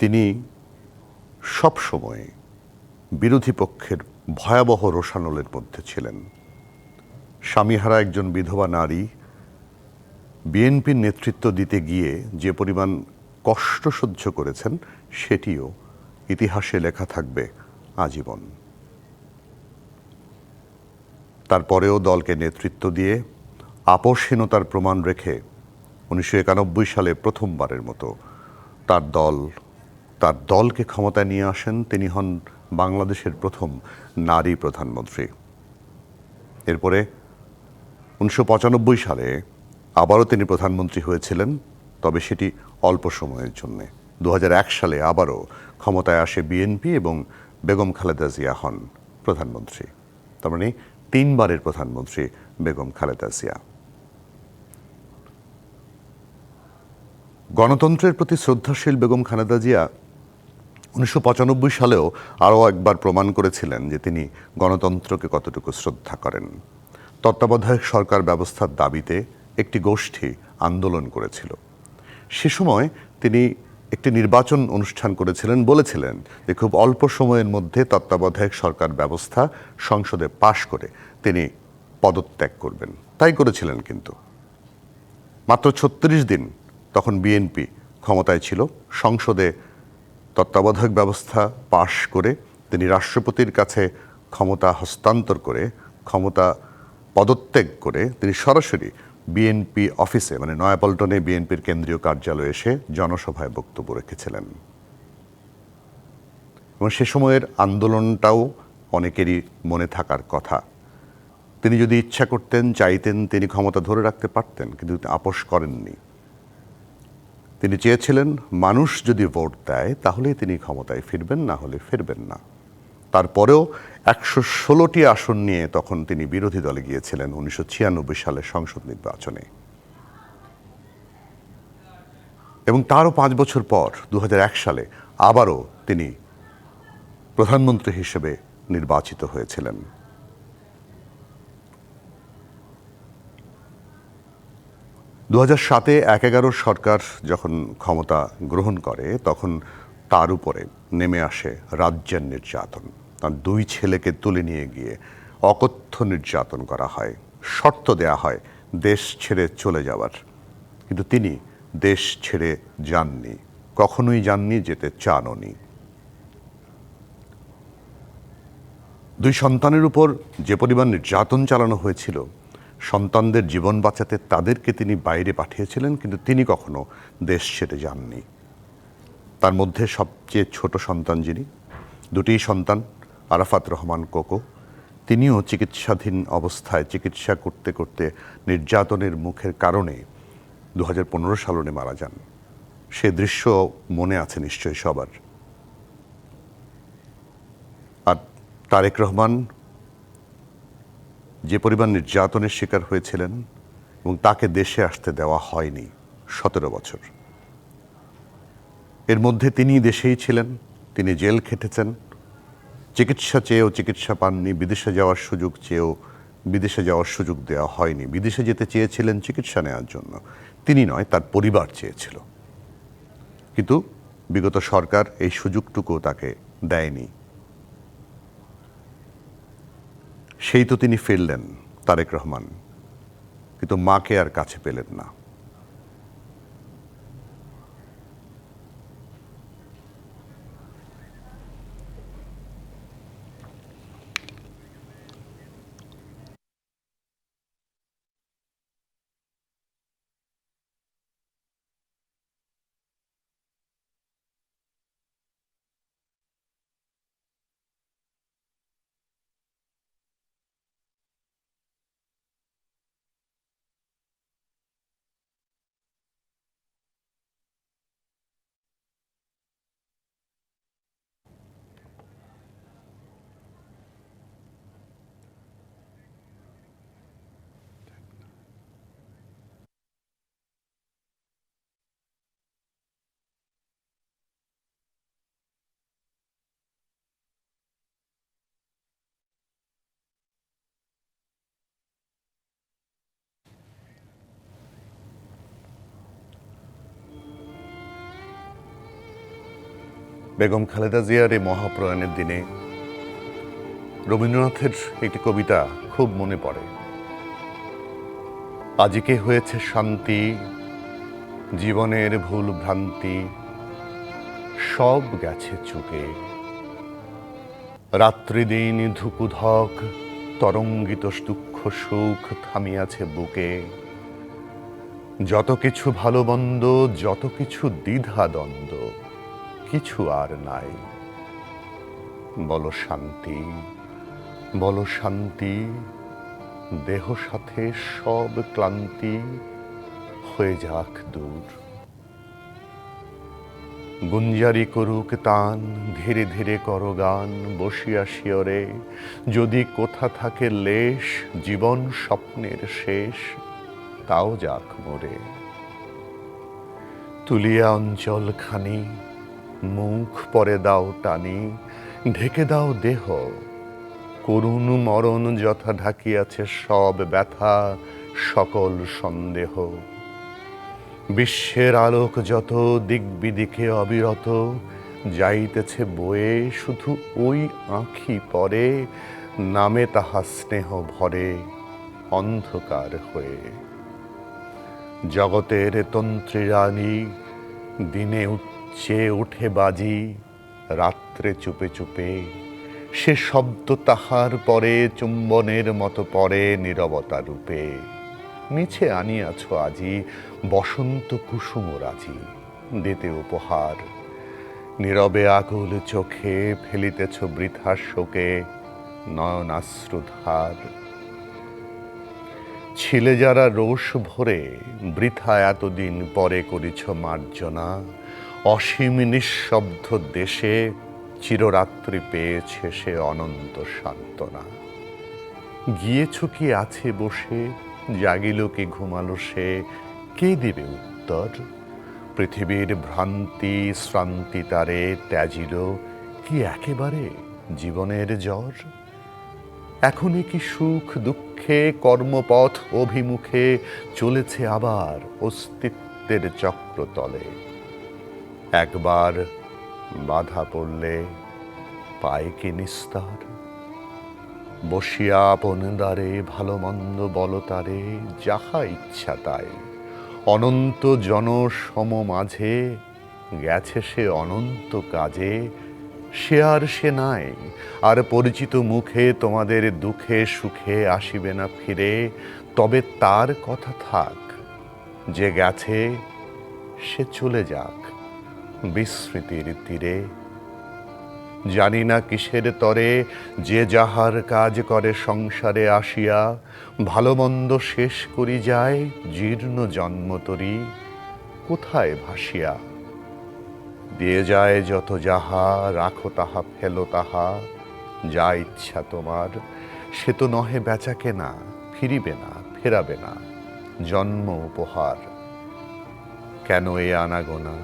তিনি সবসময় বিরোধী পক্ষের ভয়াবহ রোষানলের মধ্যে ছিলেন। স্বামীহারা একজন বিধবা নারী বিএনপির নেতৃত্ব দিতে গিয়ে যে পরিমাণ কষ্ট সহ্য করেছেন সেটিও ইতিহাসে লেখা থাকবে আজীবন। তারপরেও দলকে নেতৃত্ব দিয়ে আপোষহীনতার প্রমাণ রেখে ১৯৯১ সালে প্রথমবারের মতো তার দলকে ক্ষমতায় নিয়ে আসেন। তিনি হন বাংলাদেশের প্রথম নারী প্রধানমন্ত্রী। এরপরে ১৯৯৫ সালে আবারও তিনি প্রধানমন্ত্রী হয়েছিলেন, তবে সেটি অল্প সময়ের জন্যে। ২০০১ সালে আবারও ক্ষমতায় আসে বিএনপি এবং বেগম খালেদা জিয়া হন প্রধানমন্ত্রী। তার মানে ৩ বারের প্রধানমন্ত্রী বেগম খালেদা জিয়া। গণতন্ত্রের প্রতি শ্রদ্ধাশীল বেগম খালেদা জিয়া ১৯৯৫ সালেও আরও একবার প্রমাণ করেছিলেন যে তিনি গণতন্ত্রকে কতটুকু শ্রদ্ধা করেন। তত্ত্বাবধায়ক সরকার ব্যবস্থার দাবিতে একটি গোষ্ঠী আন্দোলন করেছিল। সে সময় তিনি একটি নির্বাচন অনুষ্ঠান করেছিলেন, বলেছিলেন যে খুব অল্প সময়ের মধ্যে তত্ত্বাবধায়ক সরকার ব্যবস্থা সংসদে পাশ করে তিনি পদত্যাগ করবেন। তাই করেছিলেন। কিন্তু মাত্র ৩৬ দিন তখন বিএনপি ক্ষমতায় ছিল, সংসদে তত্ত্বাবধায়ক ব্যবস্থা পাশ করে তিনি রাষ্ট্রপতির কাছে ক্ষমতা হস্তান্তর করে ক্ষমতা পদত্যাগ করে তিনি সরাসরি বিএনপি অফিসে, মানে নয়াপল্টনে বিএনপির কেন্দ্রীয় কার্যালয়ে এসে জনসভায় বক্তব্য রেখেছিলেন। এবং সে সময়ের আন্দোলনটাও অনেকেরই মনে থাকার কথা। তিনি যদি ইচ্ছা করতেন, চাইতেন, তিনি ক্ষমতা ধরে রাখতে পারতেন, কিন্তু আপোষ করেননি। তিনি চেয়েছিলেন মানুষ যদি ভোট দেয় তাহলেই তিনি ক্ষমতায় ফিরবেন, না হলে ফিরবেন না। তারপরেও ১১৬টি আসন নিয়ে তখন তিনি বিরোধী দলে গিয়েছিলেন ১৯৯৬ সালের সংসদ নির্বাচনে। এবং তারও ৫ বছর পর ২০০১ সালে আবারও তিনি প্রধানমন্ত্রী হিসেবে নির্বাচিত হয়েছিলেন। ২০০৭-এ ১/১১ সরকার যখন ক্ষমতা গ্রহণ করে তখন তার উপরে নেমে আসে রাজ্যের নির্যাতন। তার ২ ছেলেকে তুলে নিয়ে গিয়ে অকথ্য নির্যাতন করা হয়, শর্ত দেয়া হয় দেশ ছেড়ে চলে যাওয়ার। কিন্তু তিনি দেশ ছেড়ে যাননি, কখনোই যাননি, যেতে চানওনি। ২ সন্তানের উপর যে পরিমাণ নির্যাতন চালানো হয়েছিল, সন্তানদের জীবন বাঁচাতে তাদেরকে তিনি বাইরে পাঠিয়েছিলেন, কিন্তু তিনি কখনো দেশ ছেড়ে যাননি। তার মধ্যে সবচেয়ে ছোট সন্তান যিনি, ২টি সন্তান, আরাফাত রহমান কোকো, তিনিও চিকিৎসাধীন অবস্থায় চিকিৎসা করতে করতে নির্যাতনের মুখের কারণে ২০১৫ সালে মারা যান। সে দৃশ্য মনে আছে নিশ্চয়ই সবার। আর তারেক রহমান যে পরিমাণ নির্যাতনের শিকার হয়েছিলেন এবং তাকে দেশে আসতে দেওয়া হয়নি ১৭ বছর। এর মধ্যে তিনি দেশেই ছিলেন, তিনি জেল খেটেছেন, চিকিৎসা চেয়েও চিকিৎসা পাননি, বিদেশে যাওয়ার সুযোগ চেয়েও বিদেশে যাওয়ার সুযোগ দেওয়া হয়নি। বিদেশে যেতে চেয়েছিলেন চিকিৎসা নেওয়ার জন্য, তিনি নয়, তার পরিবার চেয়েছিল। কিন্তু বিগত সরকার এই সুযোগটুকু তাকে দেয়নি। সেই তো তিনি ফিরলেন তারেক রহমান, কিন্তু মাকে আর কাছে পেলেন না। বেগম খালেদা জিয়ার এই মহাপ্রয়াণের দিনে রবীন্দ্রনাথের একটি কবিতা খুব মনে পড়ে। আজকে হয়েছে শান্তি, জীবনের ভুল ভ্রান্তি সব গেছে চুকে। রাত্রি দিন ধুকুধক তরঙ্গিত দুঃখ সুখ থামিয়াছে বুকে। যত কিছু ভালো মন্দ, যত কিছু দ্বিধা দ্বন্দ্ব, কিছু আর নাই। বলো শান্তি, বলো শান্তি, দেহ সাথে সব ক্লান্তি হয়ে যাক দূর। গুঞ্জারি করুক তান, ধীরে ধীরে করো গান, বসিয়া শিয়রে যদি কোথা থাকে লেশ জীবন স্বপ্নের শেষ, তাও যাক মোরে। তুলিয়া অঞ্চল খানি, মুখ পরে দাও টানি, ঢেকে দাও দেহ, করুণ মরণ যথা ঢাকিয়াছে সব ব্যথা সকল সন্দেহ। বিশ্বের আলোক যত দিক বিদিকে অবিরত যাইতেছে বয়ে, শুধু ওই আঁখি পরে নামে তাহা স্নেহ ভরে অন্ধকার হয়ে। জগতের তন্ত্রী রানী দিনে উচ্চে ওঠে বাজি, রাত্রে চুপে চুপে সে শব্দ তাহার পরে চুম্বনের মতো পড়ে নীরবতা রূপে। মিছে আনিয়াছ আজি বসন্ত কুসুম রাজি, দিতে উপহার নীরবে আকুল চোখে ফেলিতেছ বৃথা শোকে নয়নাশ্রুধার। ছিলে যারা রোষ ভরে বৃথা এতদিন পরে করিছ মার্জনা, অসীম নিঃশব্দ দেশে চিররাত্রি পেয়েছে সে অনন্ত সান্ত্বনা। গিয়েছ কি আছে বসে, জাগিল কি ঘুমালো সে, কে দিবে উত্তর? পৃথিবীর ভ্রান্তি শ্রান্তি তারে ত্যাজিল কি একেবারে জীবনের জ্বর? এখনই কি সুখ দুঃখে কর্মপথ অভিমুখে চলেছে আবার অস্তিত্বের চক্রতলে? একবার বাধা পড়লে পায় কি নিস্তার? বসিয়া আপন দ্বারে ভালো মন্দ বল তারে, যাহা ইচ্ছা তাই অনন্ত জনসম মাঝে গেছে সে অনন্ত কাজে। সে আর সে নাই, আর পরিচিত মুখে তোমাদের দুঃখে সুখে আসিবে না ফিরে। তবে তার কথা থাক, যে গেছে সে চলে যাক বিস্মৃতির তীরে। জানি না কিসের তরে যে যাহার কাজ করে সংসারে আসিয়া, ভালো মন্দ শেষ করি যায় জীর্ণ জন্মতরী কোথায় ভাসিয়া। দিয়ে যায় যত যাহা, রাখো তাহা ফেলো তাহা, যা ইচ্ছা তোমার সে তো নহে বেচা কেনা, ফিরিবে না ফেরাবে না জন্ম উপহার। কেন এ আনাগোনা,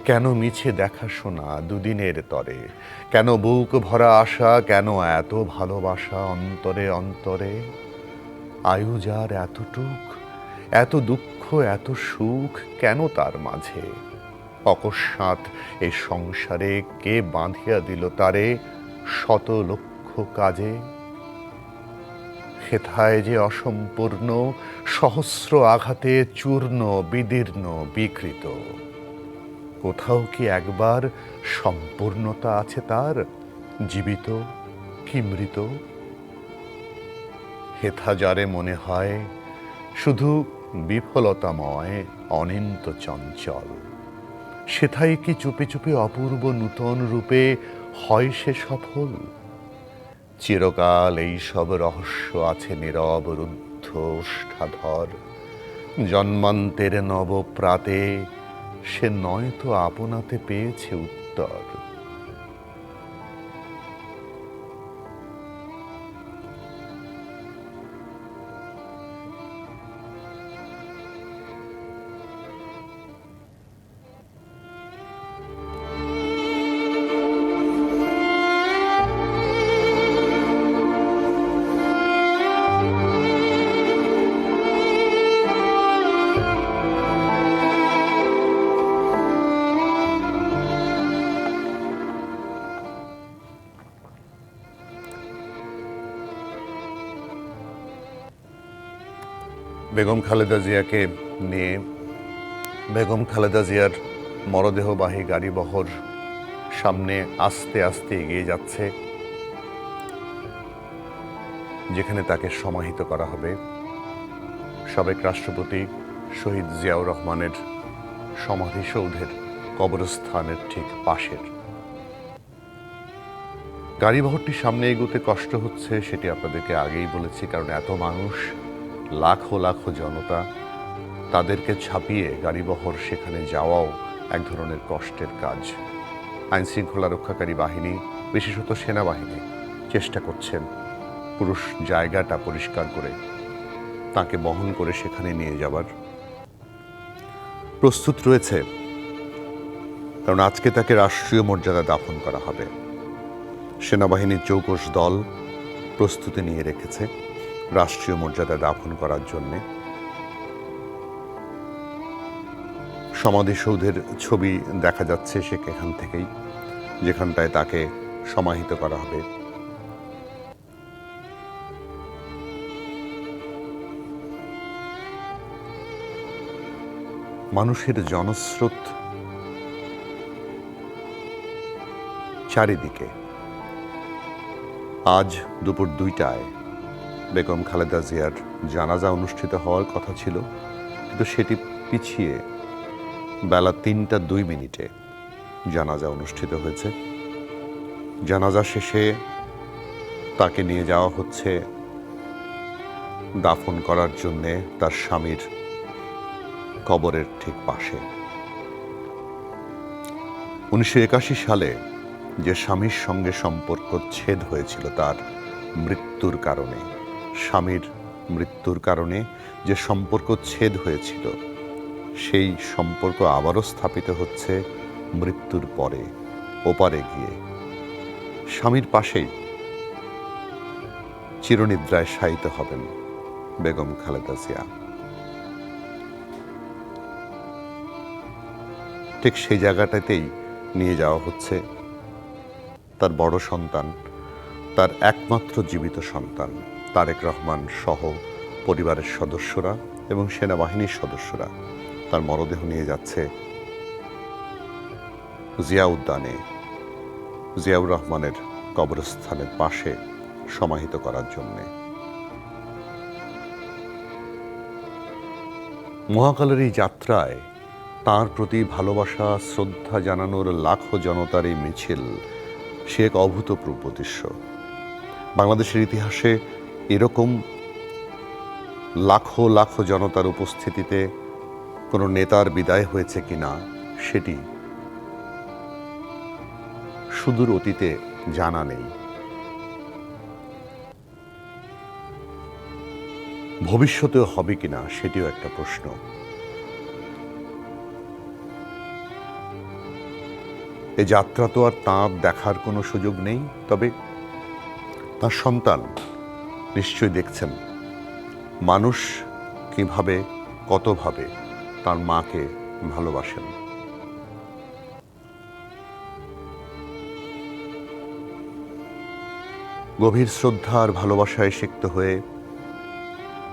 কেন মিছে দেখাশোনা দুদিনের তরে, কেন বুক ভরা আশা, কেন এত ভালোবাসা অন্তরে অন্তরে? আয়ু যার এতটুক, এত দুঃখ এত সুখ কেন তার মাঝে? অকস্মাৎ এই সংসারে কে বাঁধিয়া দিল তারে শত লক্ষ কাজে? হেথায় যে অসম্পূর্ণ সহস্র আঘাতে চূর্ণ বিদীর্ণ বিকৃত, কোথাও কি একবার সম্পূর্ণতা আছে তার, জীবিত কি মৃত? হেথা যারে মনে হয় শুধু বিফলতাময় অনিন্ত চঞ্চল, সেথায় কি চুপি চুপি অপূর্ব নূতন রূপে হয় সে সফল? চিরকাল এই সব রহস্য আছে নীরব রুদ্ধ ওষ্ঠাধর, জন্মান্তের নবপ্রাতে সে নয়তো আপনাতে পেয়েছে উত্তর। বেগম খালেদা জিয়াকে নিয়ে বেগম খালেদা জিয়ার মরদেহবাহী গাড়িবহর সামনে আস্তে আস্তে এগিয়ে যাচ্ছে, যেখানে তাকে সমাহিত করা হবে সাবেক রাষ্ট্রপতি শহীদ জিয়াউর রহমানের সমাধিসৌধের কবরস্থানের ঠিক পাশের। গাড়িবহরটি সামনে এগোতে কষ্ট হচ্ছে, সেটি আপনাদেরকে আগেই বলেছি, কারণ এত মানুষ, লাখো লাখো জনতা, তাদেরকে ছাপিয়ে গাড়িবহর সেখানে যাওয়াও এক ধরনের কষ্টের কাজ। আইন শৃঙ্খলা রক্ষাকারী বাহিনী, বিশেষত সেনাবাহিনী চেষ্টা করছেন পুরো জায়গাটা পরিষ্কার করে তাকে বহন করে সেখানে নিয়ে যাবার প্রস্তুত রয়েছে, কারণ আজকে তাকে রাষ্ট্রীয় মর্যাদা দাফন করা হবে। সেনাবাহিনীর চৌকস দল প্রস্তুতি নিয়ে রেখেছে রাষ্ট্রীয় মর্যাদা দাফন করার জন্যে। সমাধিসৌধের ছবি দেখা যাচ্ছে সেখান থেকেই, যেখানটায় তাকে সমাহিত করা হবে। মানুষের জনস্রোত চারিদিকে। আজ দুপুর 2টায় বেগম খালেদা জিয়ার জানাজা অনুষ্ঠিত হওয়ার কথা ছিল, কিন্তু সেটি পিছিয়ে বেলা 3:02 জানাজা অনুষ্ঠিত হয়েছে। জানাজা শেষে তাকে নিয়ে যাওয়া হচ্ছে দাফন করার জন্যে তার স্বামীর কবরের ঠিক পাশে। 1981 সালে যে স্বামীর সঙ্গে সম্পর্ক ছেদ হয়েছিল তার মৃত্যুর কারণে, স্বামীর মৃত্যুর কারণে যে সম্পর্ক ছেদ হয়েছিল, সেই সম্পর্ক আবারও স্থাপিত হচ্ছে মৃত্যুর পরে, ওপারে গিয়ে। স্বামীর পাশেই চিরনিদ্রায় শায়িত হবেন বেগম খালেদা জিয়া। ঠিক সেই জায়গাটাতেই নিয়ে যাওয়া হচ্ছে তার বড় সন্তান, তার একমাত্র জীবিত সন্তান তারেক রহমান সহ পরিবারের সদস্যরা এবং সেনাবাহিনীর সদস্যরা তার মরদেহ নিয়ে যাচ্ছে জিয়া উদ্যানে, জিয়াউর রহমানের কবরস্থানের পাশে সমাহিত করার জন্যে। মহাকালের এই যাত্রায় তাঁর প্রতি ভালোবাসা, শ্রদ্ধা জানানোর লাখো জনতার এই মিছিল, সে এক অভূতপূর্ব দৃশ্য। বাংলাদেশের ইতিহাসে এরকম লাখো লাখো জনতার উপস্থিতিতে কোনো নেতার বিদায় হয়েছে কিনা সেটি সুদূর অতীতে জানা নেই। ভবিষ্যতেও হবে কিনা সেটিও একটা প্রশ্ন। এই যাত্রা তো আর তাঁর দেখার কোনো সুযোগ নেই, তবে তার সন্তান নিশ্চয়ই দেখছেন মানুষ কিভাবে, কতভাবে তার মাকে ভালোবাসেন। গভীর শ্রদ্ধা আর ভালোবাসায় সিক্ত হয়ে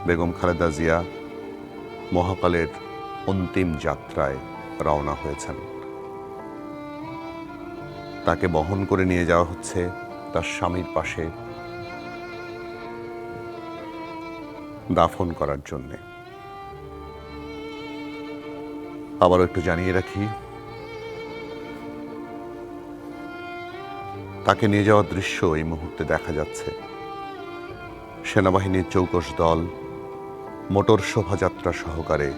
বেগম খালেদা জিয়া মহাকালের অন্তিম যাত্রায় রওনা হয়েছেন। তাকে বহন করে নিয়ে যাওয়া হচ্ছে তার স্বামীর পাশে দাফন করার জন্যে। আবারও একটু জানিয়ে রাখি, তাকে নিয়ে যাওয়ার দৃশ্য এই মুহূর্তে দেখা যাচ্ছে। সেনাবাহিনীর চৌকস দল মোটর শোভাযাত্রা সহকারে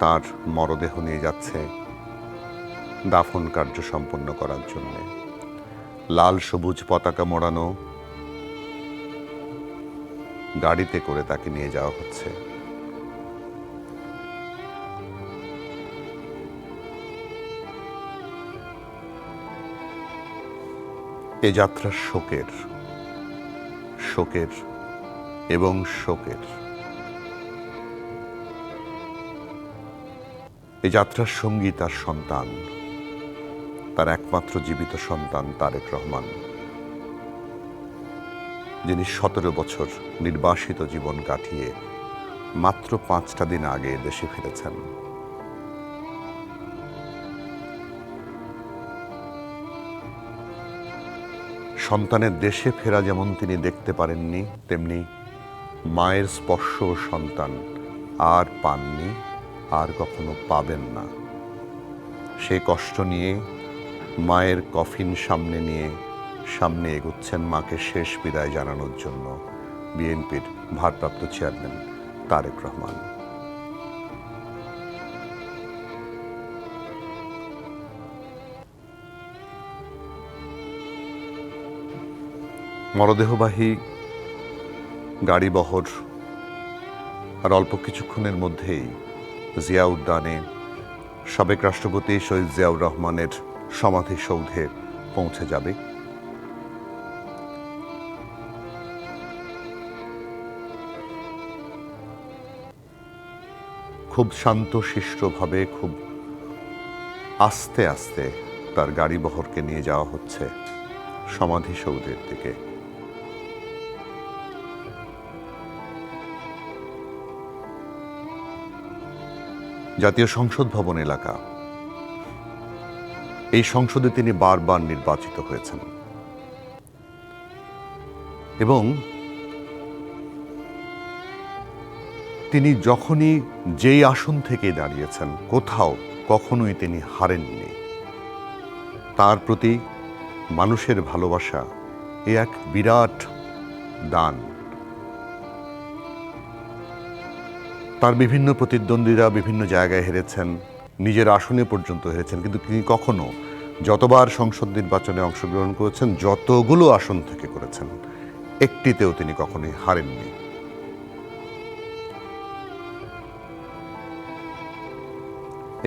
তার মরদেহ নিয়ে যাচ্ছে দাফন কার্য সম্পন্ন করার জন্য। লাল সবুজ পতাকা মোড়ানো গাড়িতে করে তাকে নিয়ে যাওয়া হচ্ছে। এ যাত্রা শোকের, শোকের এবং শোকের। এ যাত্রার সঙ্গী তার সন্তান, তার একমাত্র জীবিত সন্তান তারেক রহমান, যিনি 17 বছর নির্বাসিত জীবন কাটিয়ে মাত্র 5টা দিন আগে দেশে ফিরেছেন। সন্তানের দেশে ফেরা যেমন তিনি দেখতে পারেননি, তেমনি মায়ের স্পর্শ সন্তান আর পাননি, আর কখনো পাবেন না। সেই কষ্ট নিয়ে মায়ের কফিন সামনে এগোচ্ছেন মাকে শেষ বিদায় জানানোর জন্য বিএনপির ভারপ্রাপ্ত চেয়ারম্যান তারেক রহমান। মরদেহবাহী গাড়িবহর আর অল্প কিছুক্ষণের মধ্যেই জিয়া উদ্যানে সাবেক রাষ্ট্রপতি শহীদ জিয়াউর রহমানের সমাধিসৌধে পৌঁছে যাবে। খুব শান্তশিষ্টভাবে, খুব আস্তে আস্তে তার গাড়িবহরকে নিয়ে যাওয়া হচ্ছে সমাধিসৌধের দিকে। জাতীয় সংসদ ভবন এলাকা, এই সংসদে তিনি বারবার নির্বাচিত হয়েছেন এবং তিনি যখনই যেই আসন থেকে দাঁড়িয়েছেন কোথাও কখনোই তিনি হারেননি। তার প্রতি মানুষের ভালোবাসা এ এক বিরাট দান। তার বিভিন্ন প্রতিদ্বন্দ্বীরা বিভিন্ন জায়গায় হেরেছেন, নিজের আসনে পর্যন্ত হেরেছেন, কিন্তু তিনি কখনো যতবার সংসদ নির্বাচনে অংশগ্রহণ করেছেন, যতগুলো আসন থেকে করেছেন, একটিতেও তিনি কখনোই হারেননি।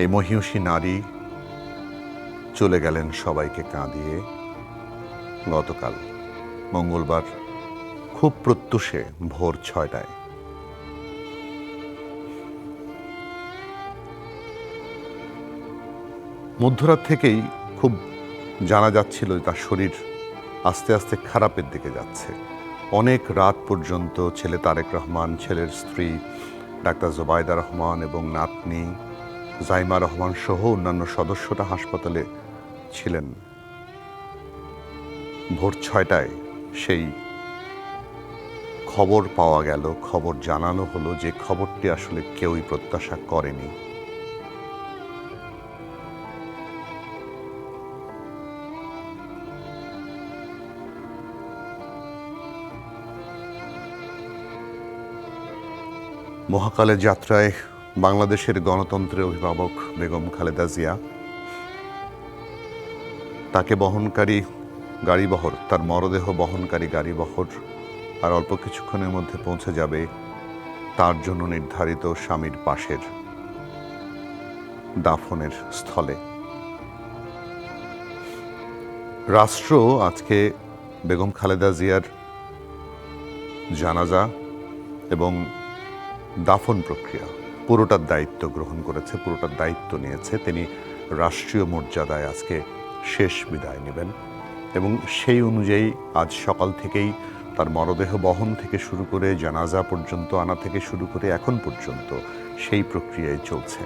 এই মহিয়সী নারী চলে গেলেন সবাইকে কাঁদিয়ে গতকাল মঙ্গলবার খুব প্রত্যুষে ভোর 6টায়। মধ্যরাত থেকেই খুব জানা যাচ্ছিল তার শরীর আস্তে আস্তে খারাপের দিকে যাচ্ছে। অনেক রাত পর্যন্ত ছেলে তারেক রহমান, ছেলের স্ত্রী ডাক্তার জোবায়দা রহমান এবং নাতনি জাইমা রহমান সহ অন্যান্য সদস্যরা হাসপাতালে ছিলেন। ভোর 6টায় সেই খবর পাওয়া গেল, খবর জানানো হলো, যে খবরটি আসলে কেউই প্রত্যাশা করেনি। মহাকালের যাত্রায় বাংলাদেশের গণতন্ত্রের অভিভাবক বেগম খালেদা জিয়া, তাকে বহনকারী গাড়িবহর, তার মরদেহ বহনকারী গাড়িবহর আর অল্প কিছুক্ষণের মধ্যে পৌঁছে যাবে তার জন্য নির্ধারিত স্বামীর পাশের দাফনের স্থলে। রাষ্ট্র আজকে বেগম খালেদা জিয়ার জানাজা এবং দাফন প্রক্রিয়া পুরোটার দায়িত্ব গ্রহণ করেছে, পুরোটার দায়িত্ব নিয়েছে। তিনি রাষ্ট্রীয় মর্যাদায় আজকে শেষ বিদায় নেবেন এবং সেই অনুযায়ী আজ সকাল থেকেই তার মরদেহ বহন থেকে শুরু করে জানাজা পর্যন্ত আনা থেকে শুরু করে এখন পর্যন্ত সেই প্রক্রিয়ায় চলছে।